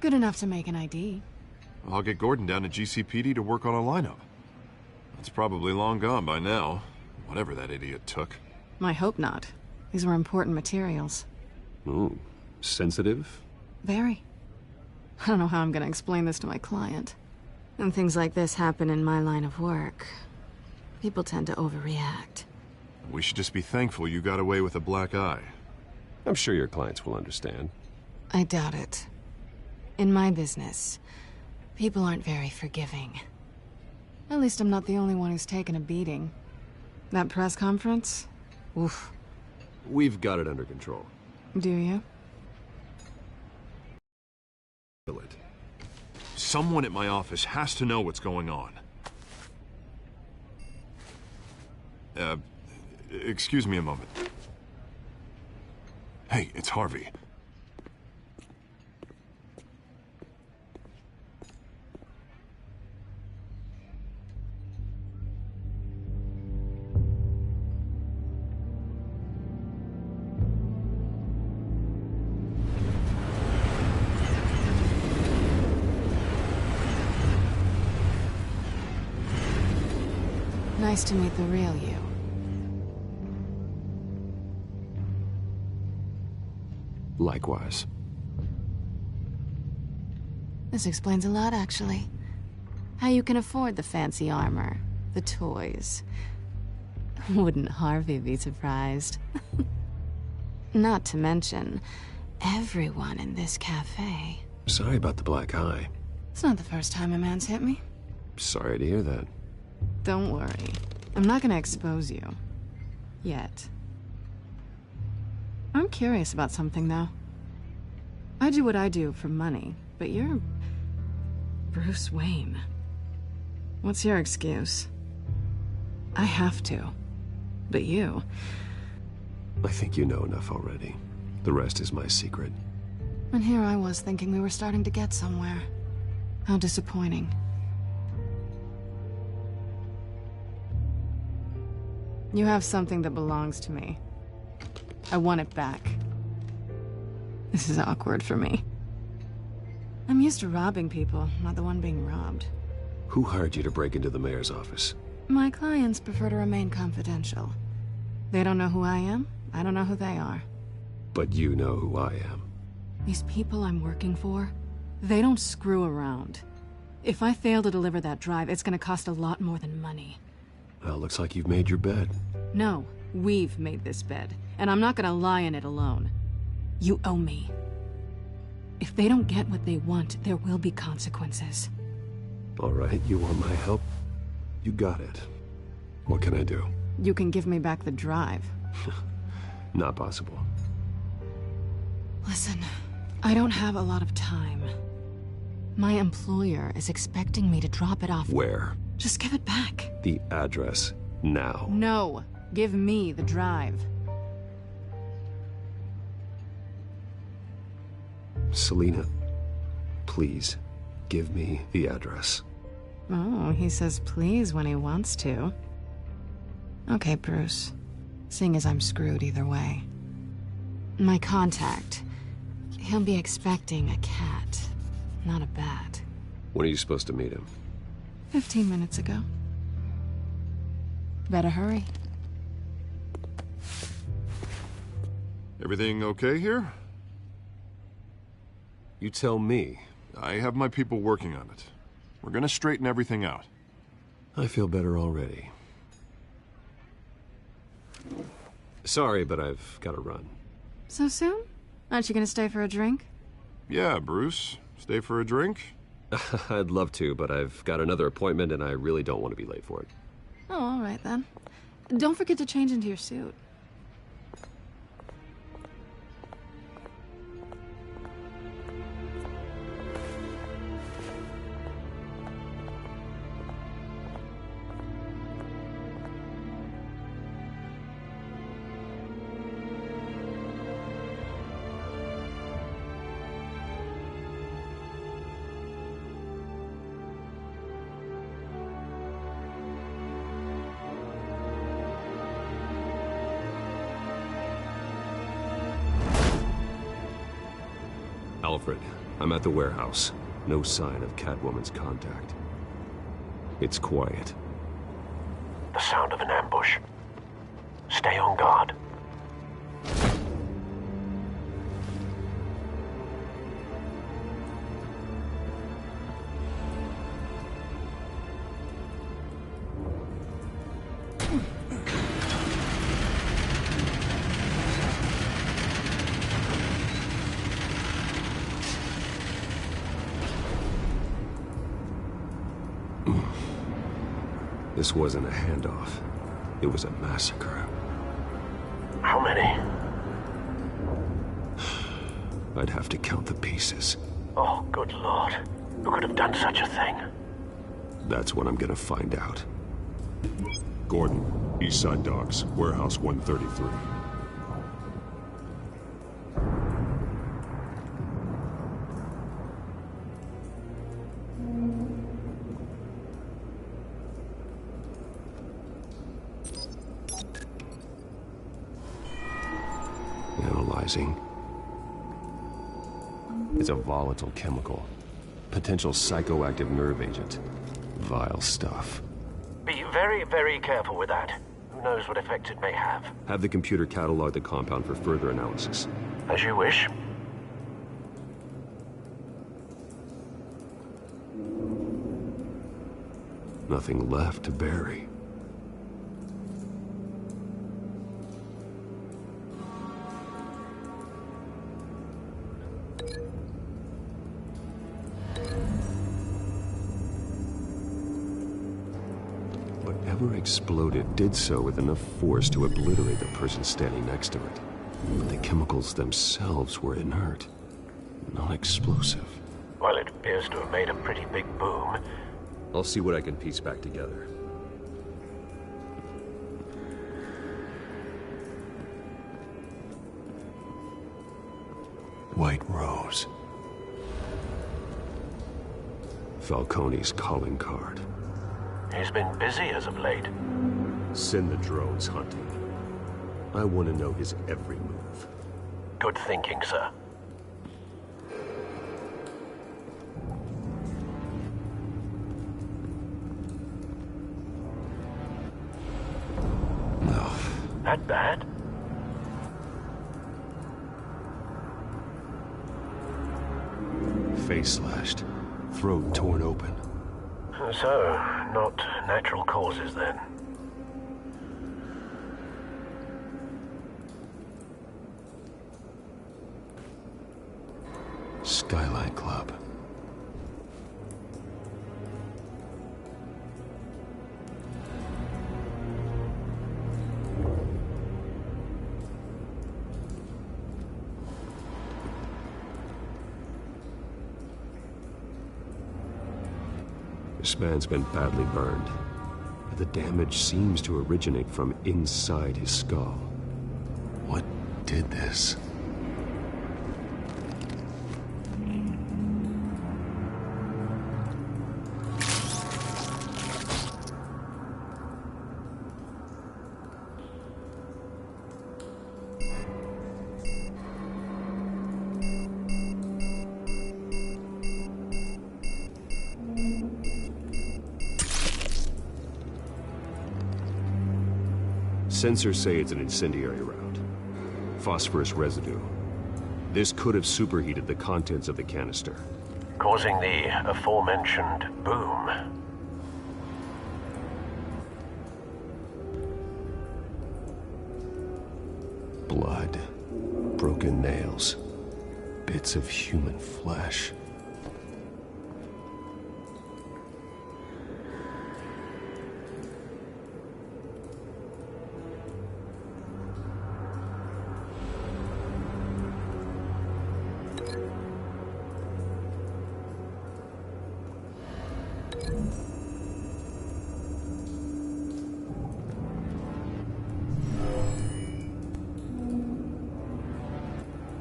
Good enough to make an ID. I'll get Gordon down to GCPD to work on a lineup. It's probably long gone by now, whatever that idiot took. I hope not. These were important materials. Ooh, sensitive? Very. I don't know how I'm gonna explain this to my client. When things like this happen in my line of work, people tend to overreact. We should just be thankful you got away with a black eye. I'm sure your clients will understand. I doubt it. In my business, people aren't very forgiving. At least I'm not the only one who's taken a beating. That press conference? Oof. We've got it under control. Do you? Someone at my office has to know what's going on. Excuse me a moment. Hey, it's Harvey. Nice to meet the real you. Likewise. This explains a lot, actually. How you can afford the fancy armor, the toys. Wouldn't Harvey be surprised? Not to mention, everyone in this cafe. Sorry about the black eye. It's not the first time a man's hit me. Sorry to hear that. Don't worry. I'm not gonna expose you. Yet. I'm curious about something, though. I do what I do for money, but you're... Bruce Wayne. What's your excuse? I have to. But you... I think you know enough already. The rest is my secret. And here I was thinking we were starting to get somewhere. How disappointing. You have something that belongs to me. I want it back. This is awkward for me. I'm used to robbing people, not the one being robbed. Who hired you to break into the mayor's office? My clients prefer to remain confidential. They don't know who I am, I don't know who they are. But you know who I am. These people I'm working for, they don't screw around. If I fail to deliver that drive, it's gonna cost a lot more than money. Well, looks like you've made your bed. No, we've made this bed, and I'm not gonna lie in it alone. You owe me. If they don't get what they want, there will be consequences. All right, you want my help? You got it. What can I do? You can give me back the drive. Not possible. Listen, I don't have a lot of time. My employer is expecting me to drop it off. Where? Just give it back. The address, now. No, give me the drive. Selina, please, give me the address. Oh, he says please when he wants to. Okay, Bruce. Seeing as I'm screwed either way. My contact. He'll be expecting a cat, not a bat. When are you supposed to meet him? 15 minutes ago. Better hurry. Everything okay here? You tell me. I have my people working on it. We're gonna straighten everything out. I feel better already. Sorry, but I've got to run. So soon? Aren't you gonna stay for a drink? Yeah, Bruce. Stay for a drink? I'd love to, but I've got another appointment and I really don't want to be late for it. Oh, all right then. Don't forget to change into your suit. Alfred, I'm at the warehouse. No sign of Catwoman's contact. It's quiet. The sound of an ambush. Stay on guard. This wasn't a handoff. It was a massacre. How many? I'd have to count the pieces. Oh, good Lord. Who could have done such a thing? That's what I'm gonna find out. Gordon, Eastside Docks, Warehouse 133. Analyzing. It's a volatile chemical. Potential psychoactive nerve agent. Vile stuff. Be very, very careful with that. Who knows what effect it may have. Have the computer catalog the compound for further analysis. As you wish. Nothing left to bury. Whatever exploded did so with enough force to obliterate the person standing next to it. But the chemicals themselves were inert, non-explosive. Well, it appears to have made a pretty big boom. I'll see what I can piece back together. White Rose. Falcone's calling card. He's been busy as of late. Send the drones hunting. I want to know his every move. Good thinking, sir. That bad? Face slashed, throat torn open. So, not natural causes then. Skyline Club. This man's been badly burned, but the damage seems to originate from inside his skull. What did this? Sensors say it's an incendiary route. Phosphorus residue. This could have superheated the contents of the canister, causing the aforementioned boom. Blood, broken nails, bits of human flesh.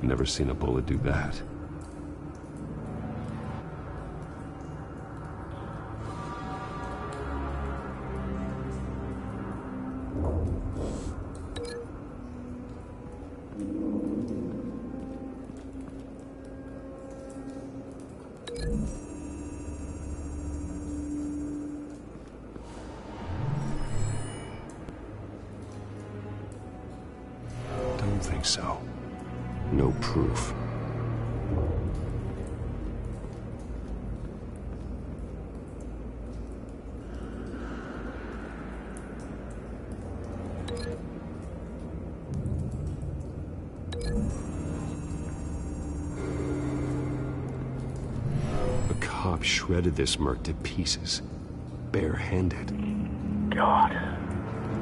Never seen a bullet do that. Don't think so. No proof. A cop shredded this merc to pieces, barehanded. God,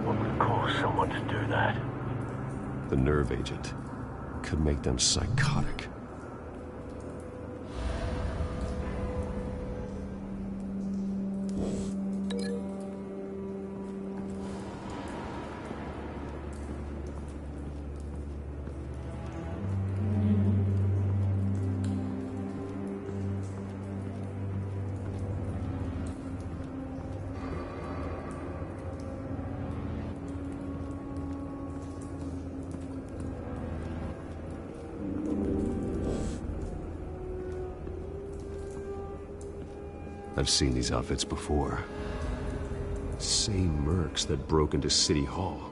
what would cause someone to do that? The nerve agent could make them psychotic. I've seen these outfits before. Same mercs that broke into City Hall.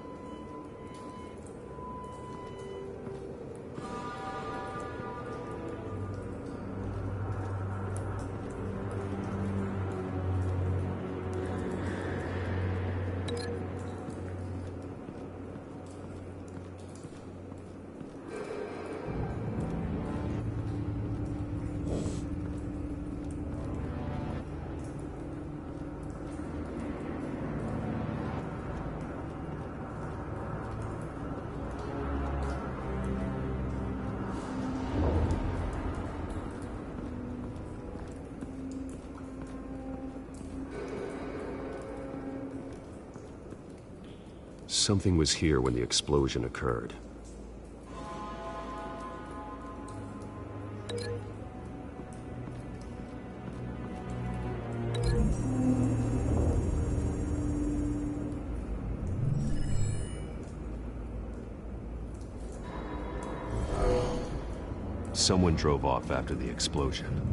Something was here when the explosion occurred. Someone drove off after the explosion.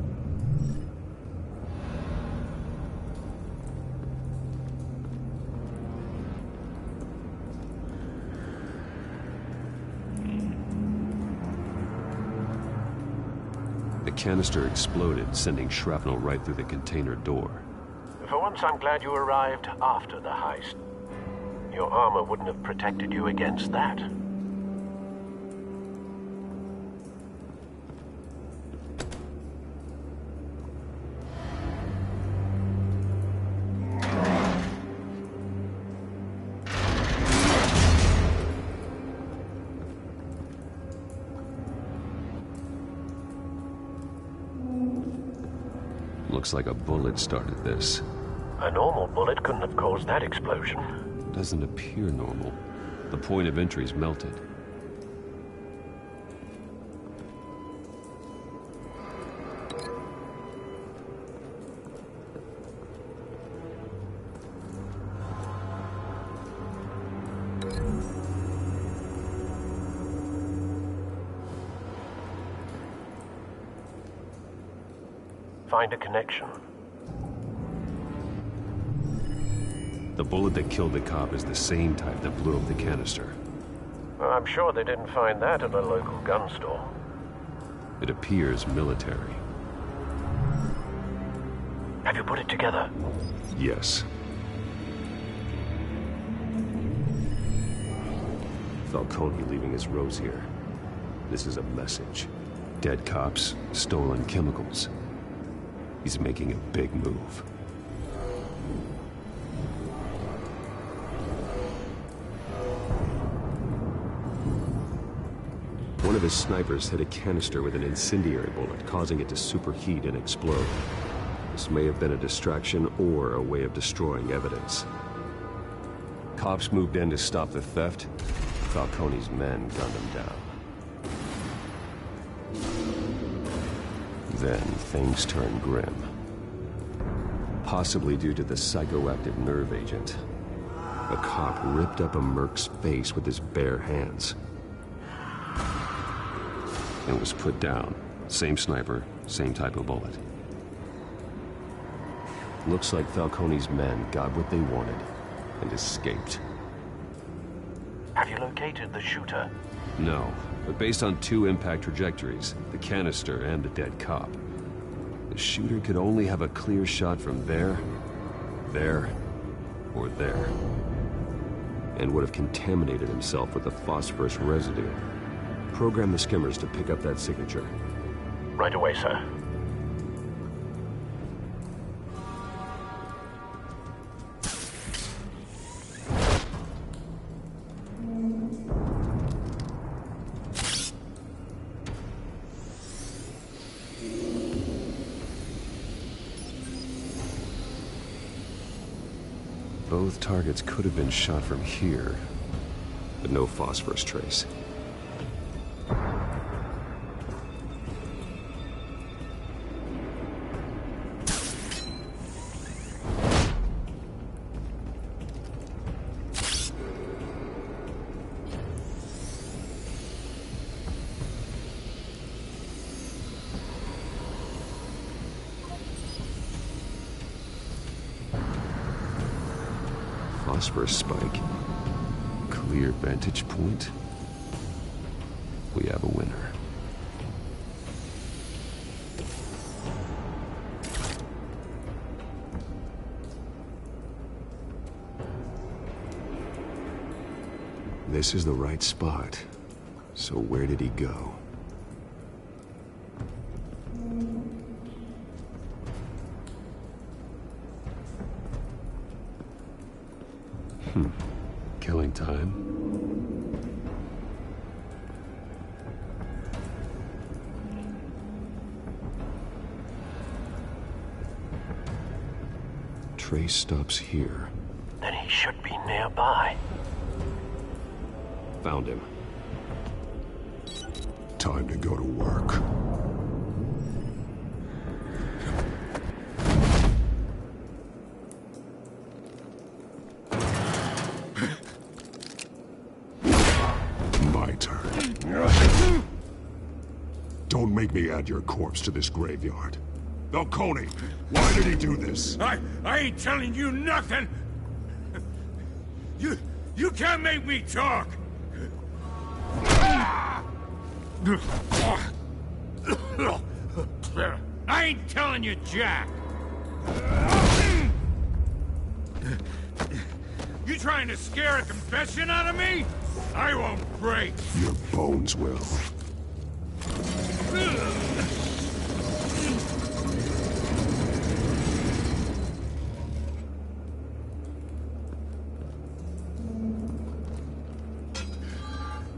The canister exploded, sending shrapnel right through the container door. For once, I'm glad you arrived after the heist. Your armor wouldn't have protected you against that. Looks like a bullet started this. A normal bullet couldn't have caused that explosion. Doesn't appear normal. The point of entry's melted. Find a connection. The bullet that killed the cop is the same type that blew up the canister. Well, I'm sure they didn't find that at a local gun store. It appears military. Have you put it together? Yes. Falcone leaving his rose here. This is a message. Dead cops, stolen chemicals. He's making a big move. One of his snipers hit a canister with an incendiary bullet, causing it to superheat and explode. This may have been a distraction or a way of destroying evidence. Cops moved in to stop the theft. Falcone's men gunned him down. Then things turned grim. Possibly due to the psychoactive nerve agent. A cop ripped up a merc's face with his bare hands. And was put down. Same sniper, same type of bullet. Looks like Falcone's men got what they wanted and escaped. Have you located the shooter? No, but based on two impact trajectories, the canister and the dead cop, the shooter could only have a clear shot from there, or there, and would have contaminated himself with the phosphorus residue. Program the skimmers to pick up that signature. Right away, sir. Both targets could have been shot from here, but no phosphorus trace. phosphorus spike. Clear vantage point. We have a winner. This is the right spot. So where did he go? Killing time. Trace stops here. Then he should be nearby. Found him. Time to go to work. My turn. Don't make me add your corpse to this graveyard. Falcone, why did he do this? I ain't telling you nothing! You can't make me talk! I ain't telling you, Jack! You trying to scare a confession out of me? I won't break! Your bones will.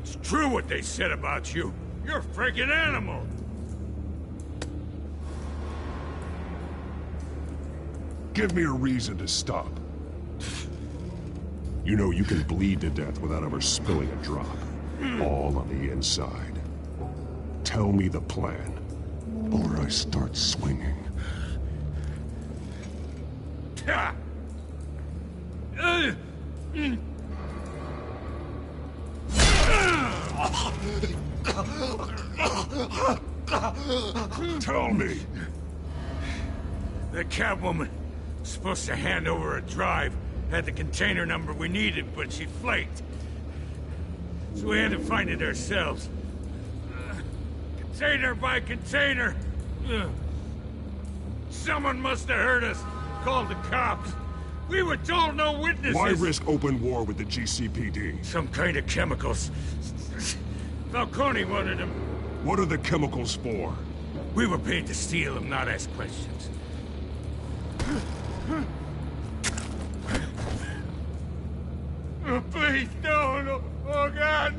It's true what they said about you. You're a freaking animal! Give me a reason to stop. You know you can bleed to death without ever spilling a drop. All on the inside. Tell me the plan, or I start swinging. Tell me. The Catwoman was supposed to hand over a drive. Had the container number we needed, but she flaked. So we had to find it ourselves. Container by container. Someone must have heard us. Called the cops. We were told no witnesses. Why risk open war with the GCPD? Some kind of chemicals. Falcone wanted them. What are the chemicals for? We were paid to steal them, not ask questions. Oh, please, no. Oh, God.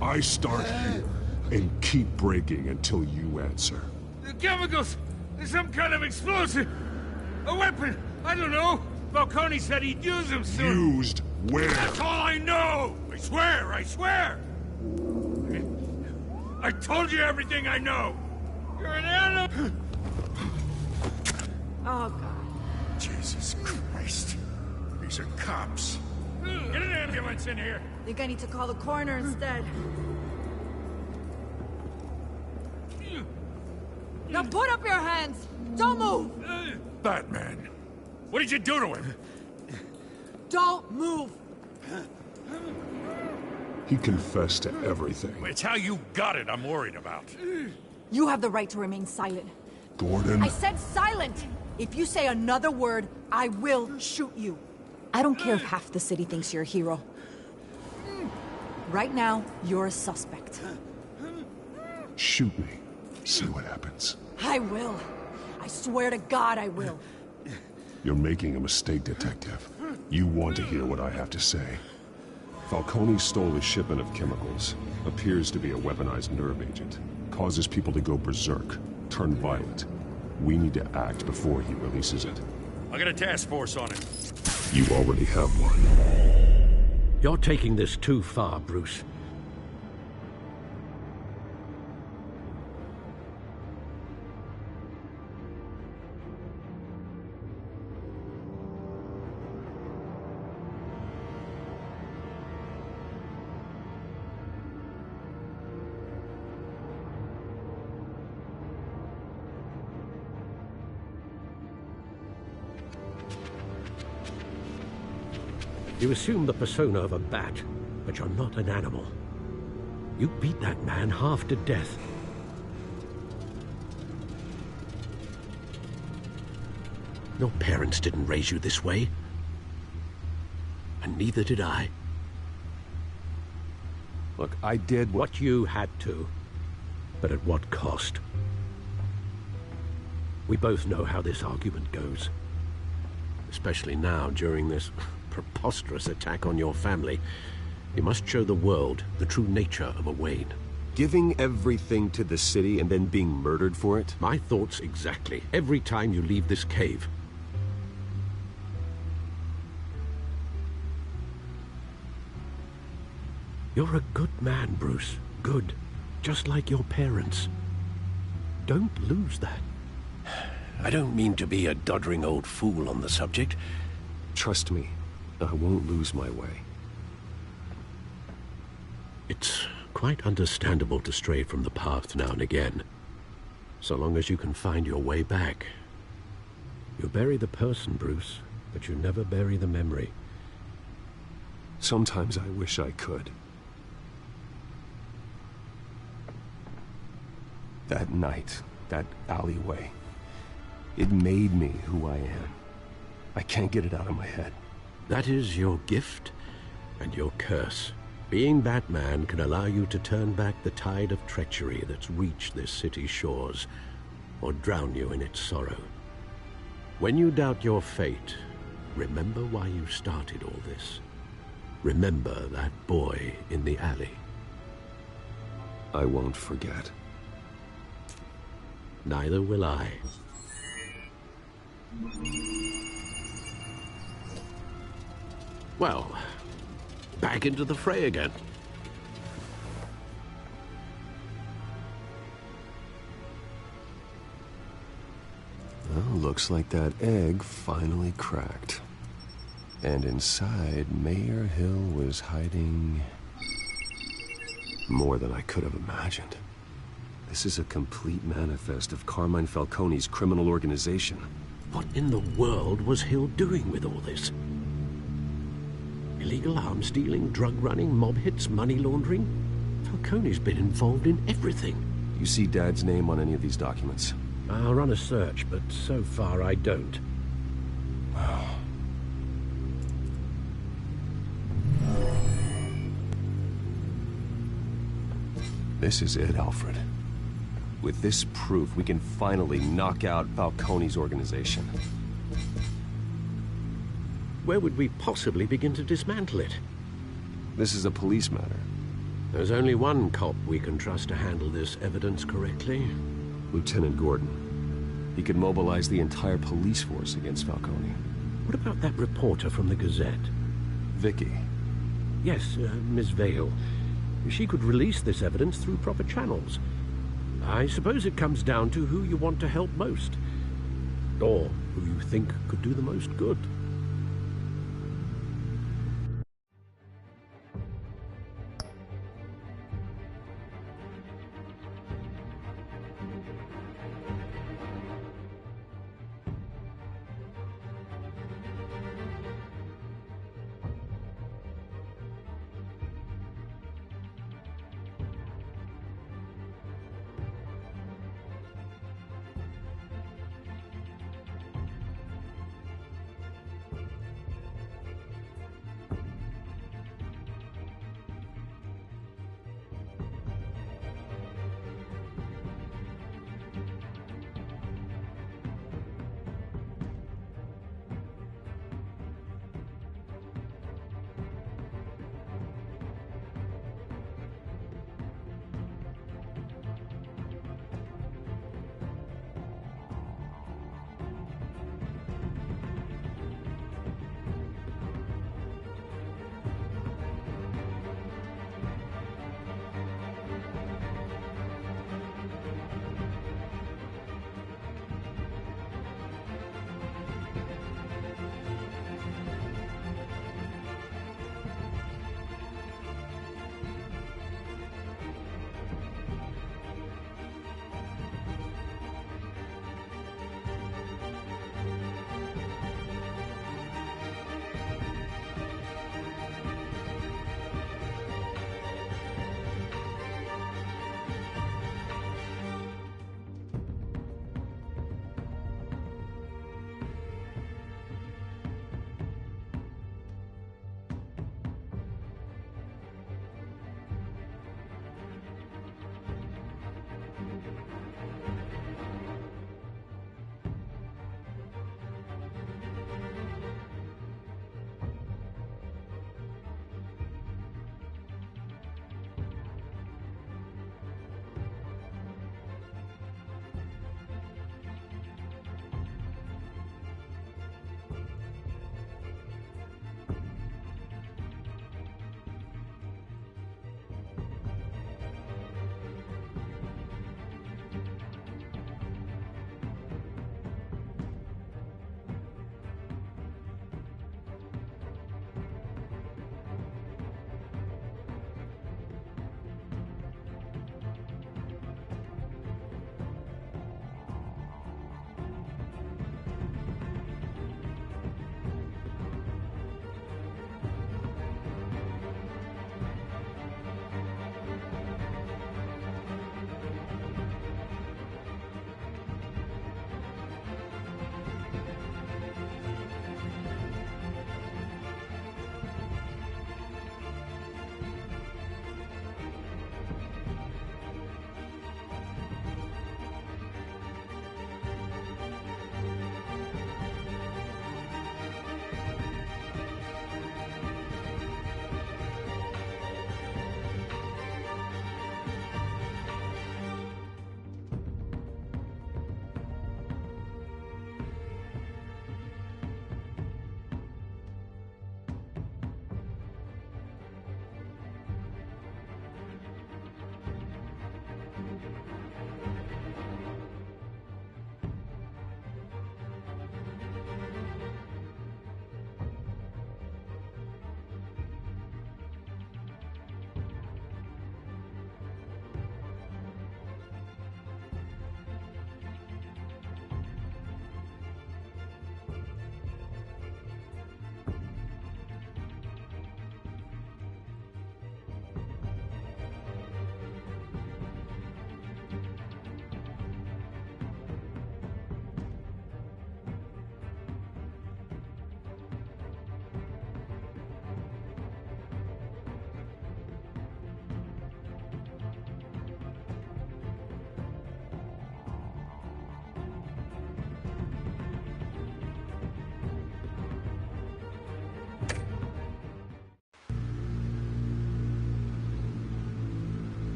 I start here and keep breaking until you answer. The chemicals! There's some kind of explosive! A weapon! I don't know! Falcone said he'd use them soon! Used where? That's all I know! I swear! I told you everything I know! You're an animal! Oh, God. Jesus Christ. These are cops. Get an ambulance in here! Think I need to call the coroner instead. Now put up your hands! Don't move! Batman, what did you do to him? Don't move! He confessed to everything. It's how you got it I'm worried about. You have the right to remain silent. Gordon? I said silent! If you say another word, I will shoot you. I don't care if half the city thinks you're a hero. Right now, you're a suspect. Shoot me. See what happens. I will. I swear to God I will. You're making a mistake, Detective. You want to hear what I have to say. Falcone stole a shipment of chemicals. Appears to be a weaponized nerve agent. Causes people to go berserk, turn violent. We need to act before he releases it. I got a task force on it. You already have one. You're taking this too far, Bruce. You assume the persona of a bat, but you're not an animal. You beat that man half to death. Your parents didn't raise you this way. And neither did I. Look, I did what you had to. But at what cost? We both know how this argument goes. Especially now, during this preposterous attack on your family. You must show the world the true nature of a Wayne. Giving everything to the city and then being murdered for it? My thoughts exactly. Every time you leave this cave. You're a good man, Bruce. Good. Just like your parents. Don't lose that. I don't mean to be a doddering old fool on the subject. Trust me, I won't lose my way. It's quite understandable to stray from the path now and again, so long as you can find your way back. You bury the person, Bruce, but you never bury the memory. Sometimes I wish I could. That night, that alleyway, it made me who I am. I can't get it out of my head. That is your gift and your curse. Being Batman can allow you to turn back the tide of treachery that's reached this city's shores, or drown you in its sorrow. When you doubt your fate, remember why you started all this. Remember that boy in the alley. I won't forget. Neither will I. Well, back into the fray again. Well, looks like that egg finally cracked. And inside, Mayor Hill was hiding more than I could have imagined. This is a complete manifest of Carmine Falcone's criminal organization. What in the world was Hill doing with all this? Illegal arms dealing, drug running, mob hits, money laundering? Falcone's been involved in everything. Do you see Dad's name on any of these documents? I'll run a search, but so far I don't. This is it, Alfred. With this proof, we can finally knock out Falcone's organization. Where would we possibly begin to dismantle it? This is a police matter. There's only one cop we can trust to handle this evidence correctly. Lieutenant Gordon. He could mobilize the entire police force against Falcone. What about that reporter from the Gazette? Vicky. Yes, Miss Vale. She could release this evidence through proper channels. I suppose it comes down to who you want to help most. Or who you think could do the most good.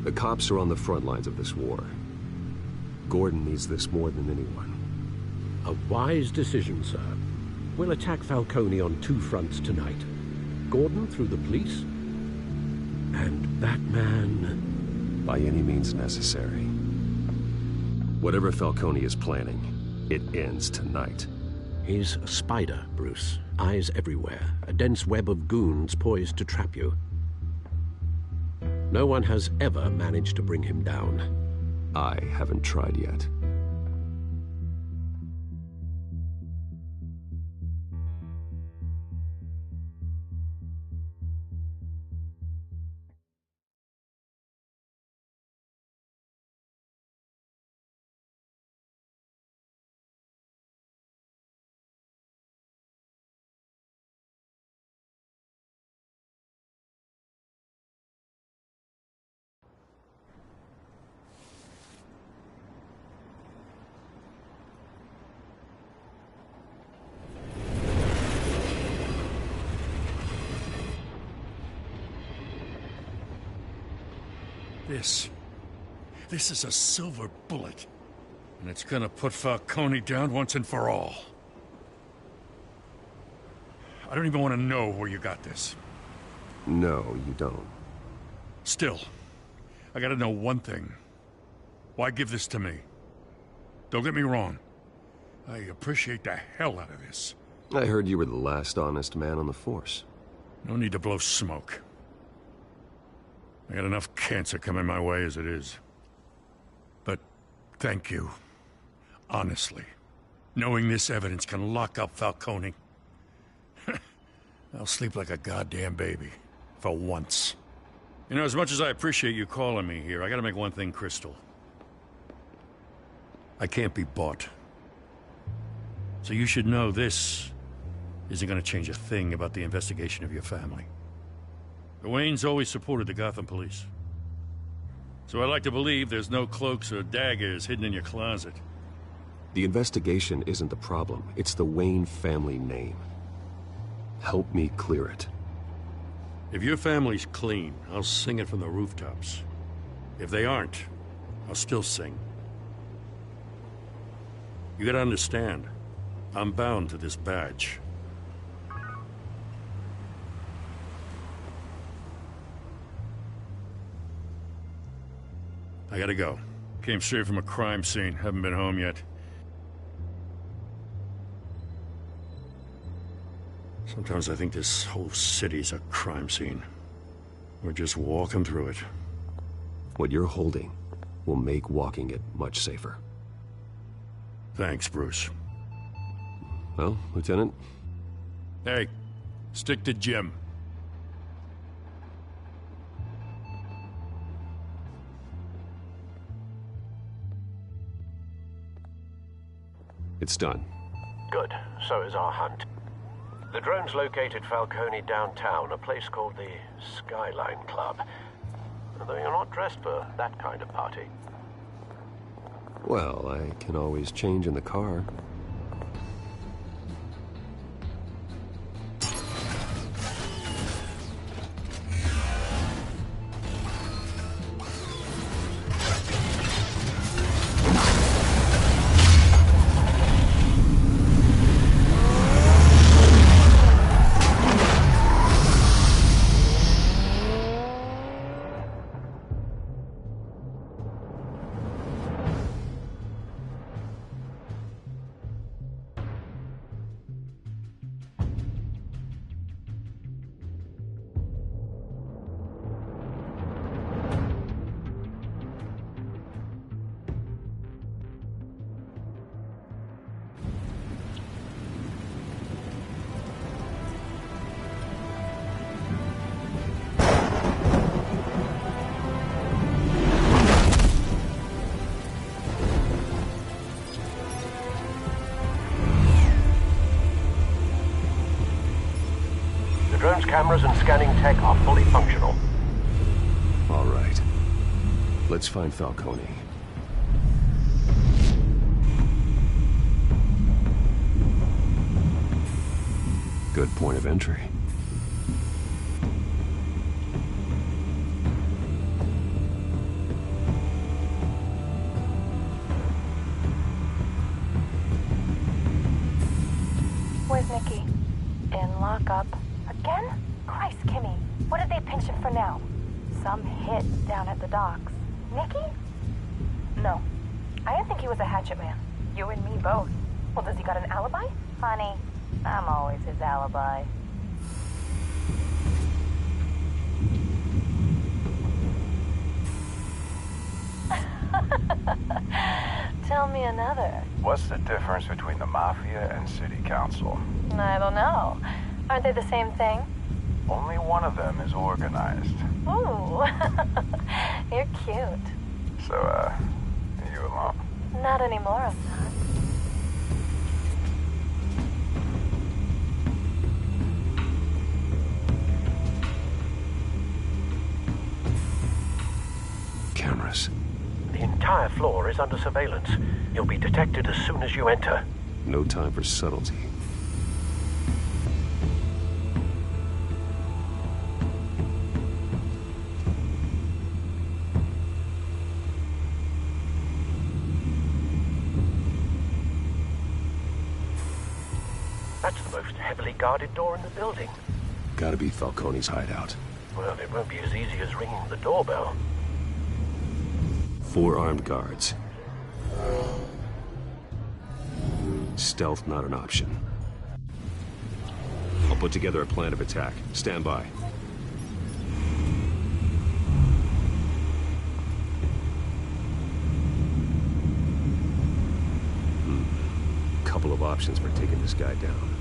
The cops are on the front lines of this war. Gordon needs this more than anyone. A wise decision, sir. We'll attack Falcone on 2 fronts tonight. Gordon through the police, and Batman... by any means necessary. Whatever Falcone is planning, it ends tonight. He's a spider, Bruce. Eyes everywhere. A dense web of goons poised to trap you. No one has ever managed to bring him down. I haven't tried yet. This is a silver bullet. And it's gonna put Falcone down once and for all. I don't even want to know where you got this. No, you don't. Still, I gotta know one thing. Why give this to me? Don't get me wrong. I appreciate the hell out of this. I heard you were the last honest man on the force. No need to blow smoke. I got enough cancer coming my way as it is. But thank you. Honestly. Knowing this evidence can lock up Falcone. I'll sleep like a goddamn baby. For once. You know, as much as I appreciate you calling me here, I gotta make one thing crystal. I can't be bought. So you should know this isn't gonna change a thing about the investigation of your family. The Waynes always supported the Gotham police. So I like to believe there's no cloaks or daggers hidden in your closet. The investigation isn't the problem. It's the Wayne family name. Help me clear it. If your family's clean, I'll sing it from the rooftops. If they aren't, I'll still sing. You gotta understand, I'm bound to this badge. I gotta go. Came straight from a crime scene. Haven't been home yet. Sometimes I think this whole city's a crime scene. We're just walking through it. What you're holding will make walking it much safer. Thanks, Bruce. Well, Lieutenant? Hey, stick to Jim. It's done. Good. So is our hunt. The drones located Falcone downtown, a place called the Skyline Club. Although you're not dressed for that kind of party. Well, I can always change in the car. Drone's cameras and scanning tech are fully functional. All right. Let's find Falcone. Good point of entry. up. Again? Christ, Kimmy. What did they pinch him for now? Some hit down at the docks. Nikki? No. I didn't think he was a hatchet man. You and me both. Well, does he got an alibi? Honey, I'm always his alibi. Tell me another. What's the difference between the Mafia and City Council? I don't know. Aren't they the same thing? Only one of them is organized. Ooh. You're cute. So, are you alone? Not anymore, I'm not. Cameras. The entire floor is under surveillance. You'll be detected as soon as you enter. No time for subtlety. That's the most heavily guarded door in the building. Gotta be Falcone's hideout. Well, it won't be as easy as ringing the doorbell. 4 armed guards. Stealth not an option. I'll put together a plan of attack. Stand by. Couple of options for taking this guy down.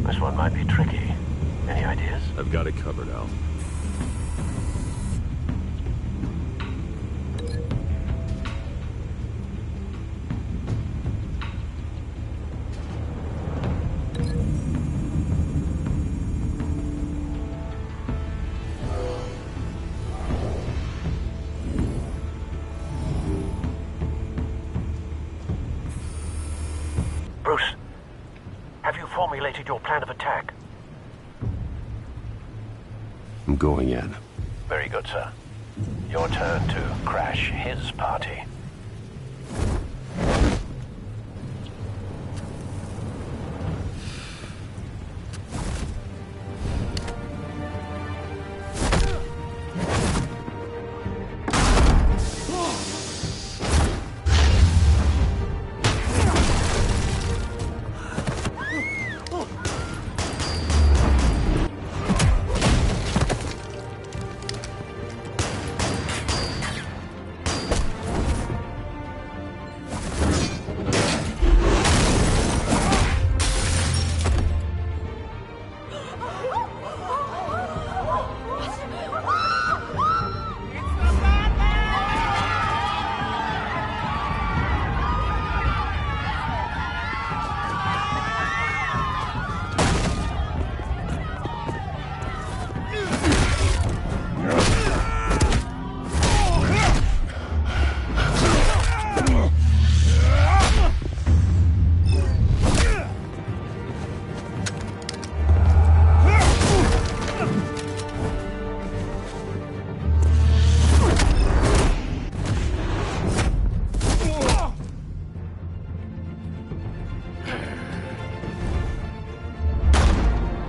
This one might be tricky. Any ideas? I've got it covered, Al. Bruce, have you formulated your plan of attack? I'm going in. Very good, sir. Your turn to crash his party.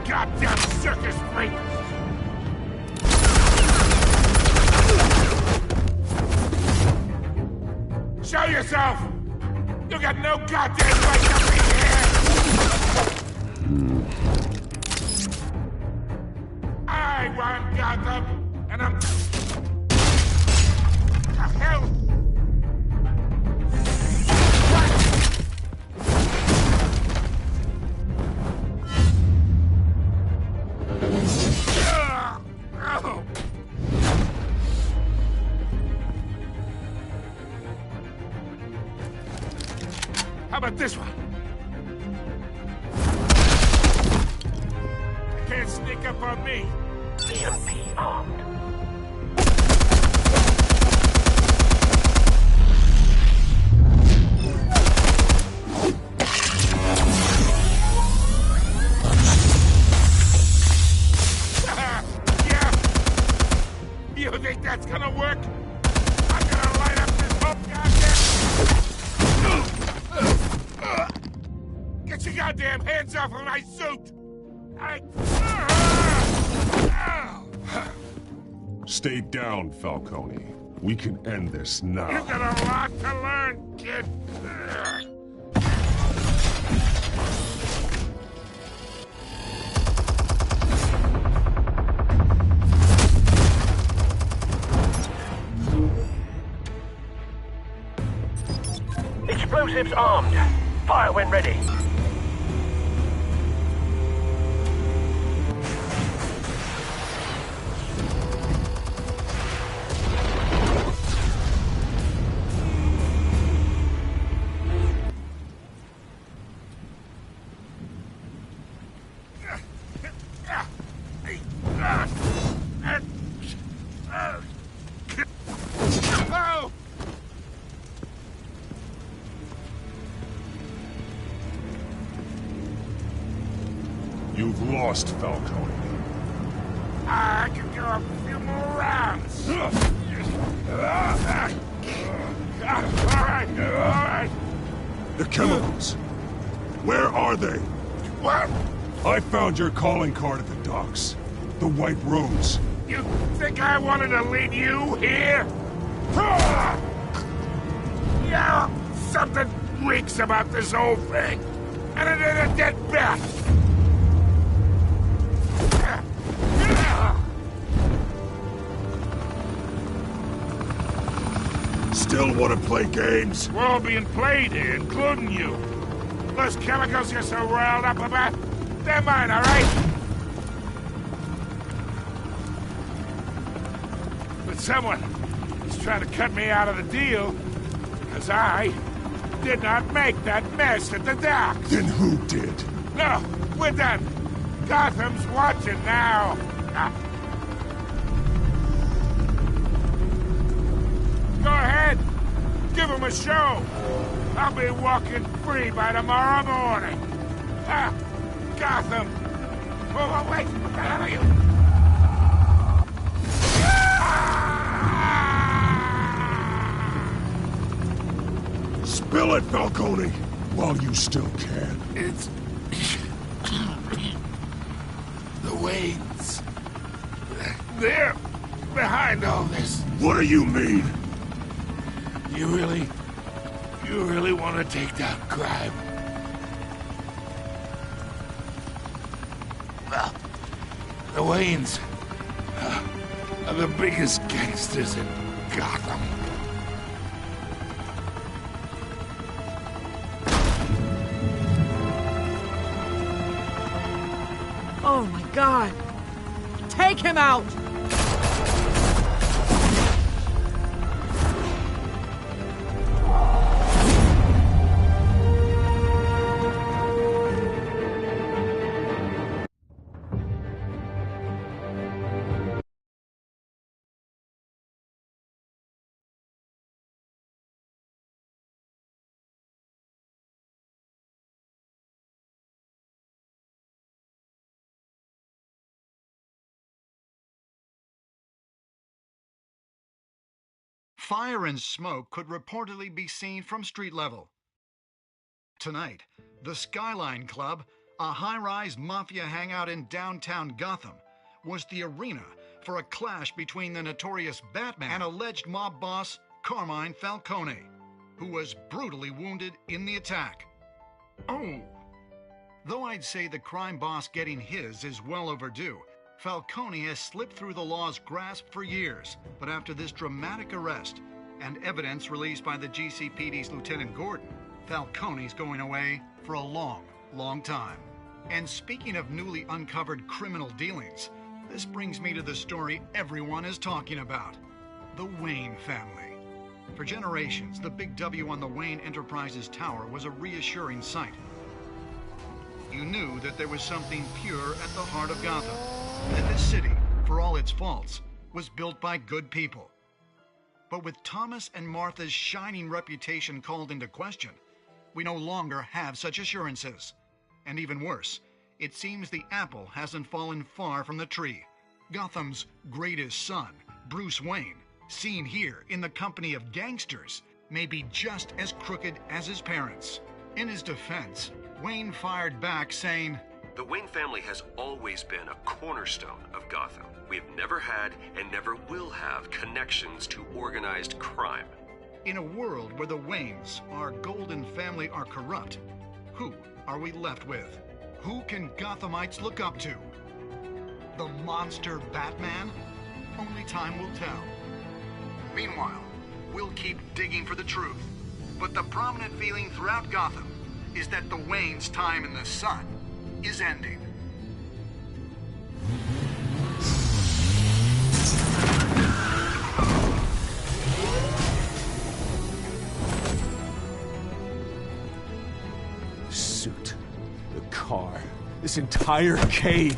Goddamn circus freak! Show yourself! You got no goddamn right to be here! I want Gotham, and I'm... The hell? How about this one? You can't sneak up on me. EMP armed. Yeah. You think that's gonna work? I'm gonna light up this whole goddamn... Get your goddamn hands off of my suit! Stay down, Falcone. We can end this now. You got a lot to learn, kid. Explosives armed. Fire when ready. Oh! You've lost, Falcone. I can go a few more rounds. All right. The chemicals. Where are they? What? I found your calling card at the docks. The White Rose. You think I wanted to lead you here? Yeah, something reeks about this whole thing. And it ain't a dead bat. Still want to play games? We're all being played here, including you. Those chemicals you're so riled up about, They're mine, all right? But someone is trying to cut me out of the deal, because I did not make that mess at the docks. Then who did? No, we're done. Gotham's watching now. Go ahead. Give him a show. I'll be walking free by tomorrow morning. Gotham. Oh, wait. What the hell are you? Spill it, Falcone, while you still can. It's... the Waynes. They're behind all this. What do you mean? You really want to take down crime? Well, the Waynes are the biggest gangsters in Gotham. Oh my God! Take him out! Fire and smoke could reportedly be seen from street level. Tonight, the Skyline Club, a high-rise mafia hangout in downtown Gotham, was the arena for a clash between the notorious Batman and alleged mob boss Carmine Falcone, who was brutally wounded in the attack. Oh! Though I'd say the crime boss getting his is well overdue, Falcone has slipped through the law's grasp for years, but after this dramatic arrest and evidence released by the GCPD's Lieutenant Gordon, Falcone's going away for a long, long time. And speaking of newly uncovered criminal dealings, this brings me to the story everyone is talking about: the Wayne family. For generations, the big W on the Wayne Enterprises tower was a reassuring sight. You knew that there was something pure at the heart of Gotham, that this city, for all its faults, was built by good people. But with Thomas and Martha's shining reputation called into question, we no longer have such assurances. And even worse, it seems the apple hasn't fallen far from the tree. Gotham's greatest son, Bruce Wayne, seen here in the company of gangsters, may be just as crooked as his parents. In his defense, Wayne fired back saying, "The Wayne family has always been a cornerstone of Gotham. We have never had and never will have connections to organized crime." In a world where the Waynes, our golden family, are corrupt, who are we left with? Who can Gothamites look up to? The monster Batman? Only time will tell. Meanwhile, we'll keep digging for the truth. But the prominent feeling throughout Gotham is that the Waynes' time in the sun is ending. The suit, the car, this entire cave.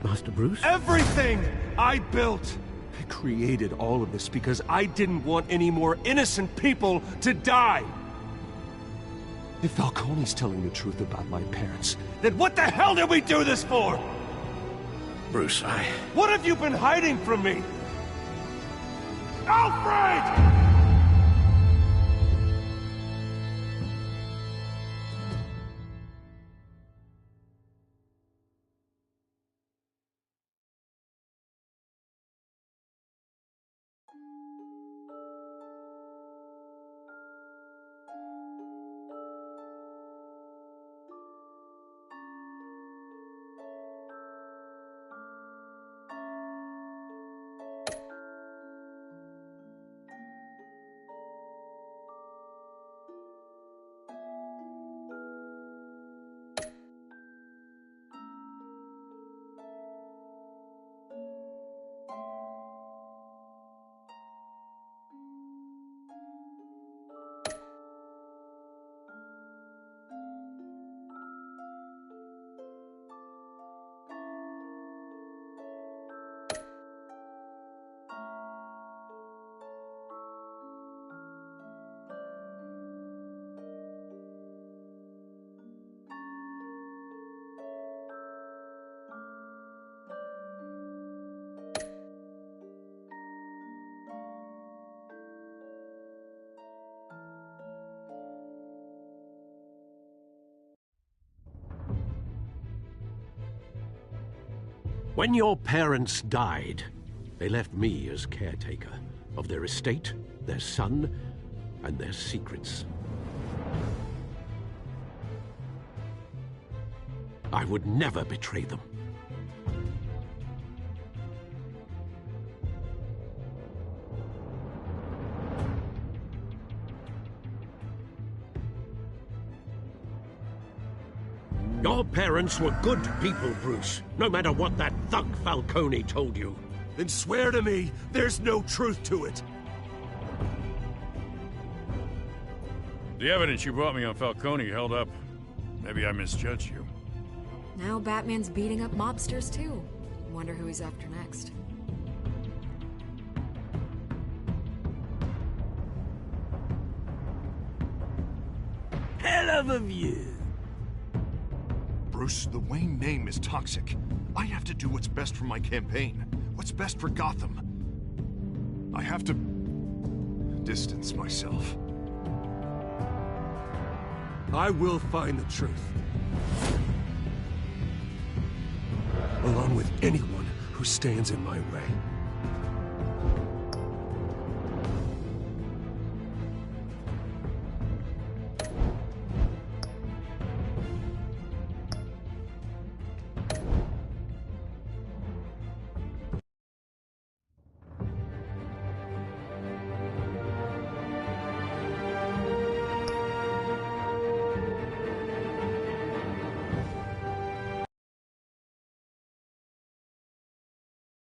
Master Bruce? Everything I built! I created all of this because I didn't want any more innocent people to die! If Falcone's telling the truth about my parents, then what the hell did we do this for? Bruce, What have you been hiding from me? Alfred! When your parents died, they left me as caretaker of their estate, their son, and their secrets. I would never betray them. Your parents were good people, Bruce, no matter what that thug Falcone told you. Then swear to me there's no truth to it. The evidence you brought me on Falcone held up. Maybe I misjudged you. Now Batman's beating up mobsters, too. Wonder who he's after next. Hell of a view. Bruce, the Wayne name is toxic. I have to do what's best for my campaign. What's best for Gotham. I have to distance myself. I will find the truth. Along with anyone who stands in my way.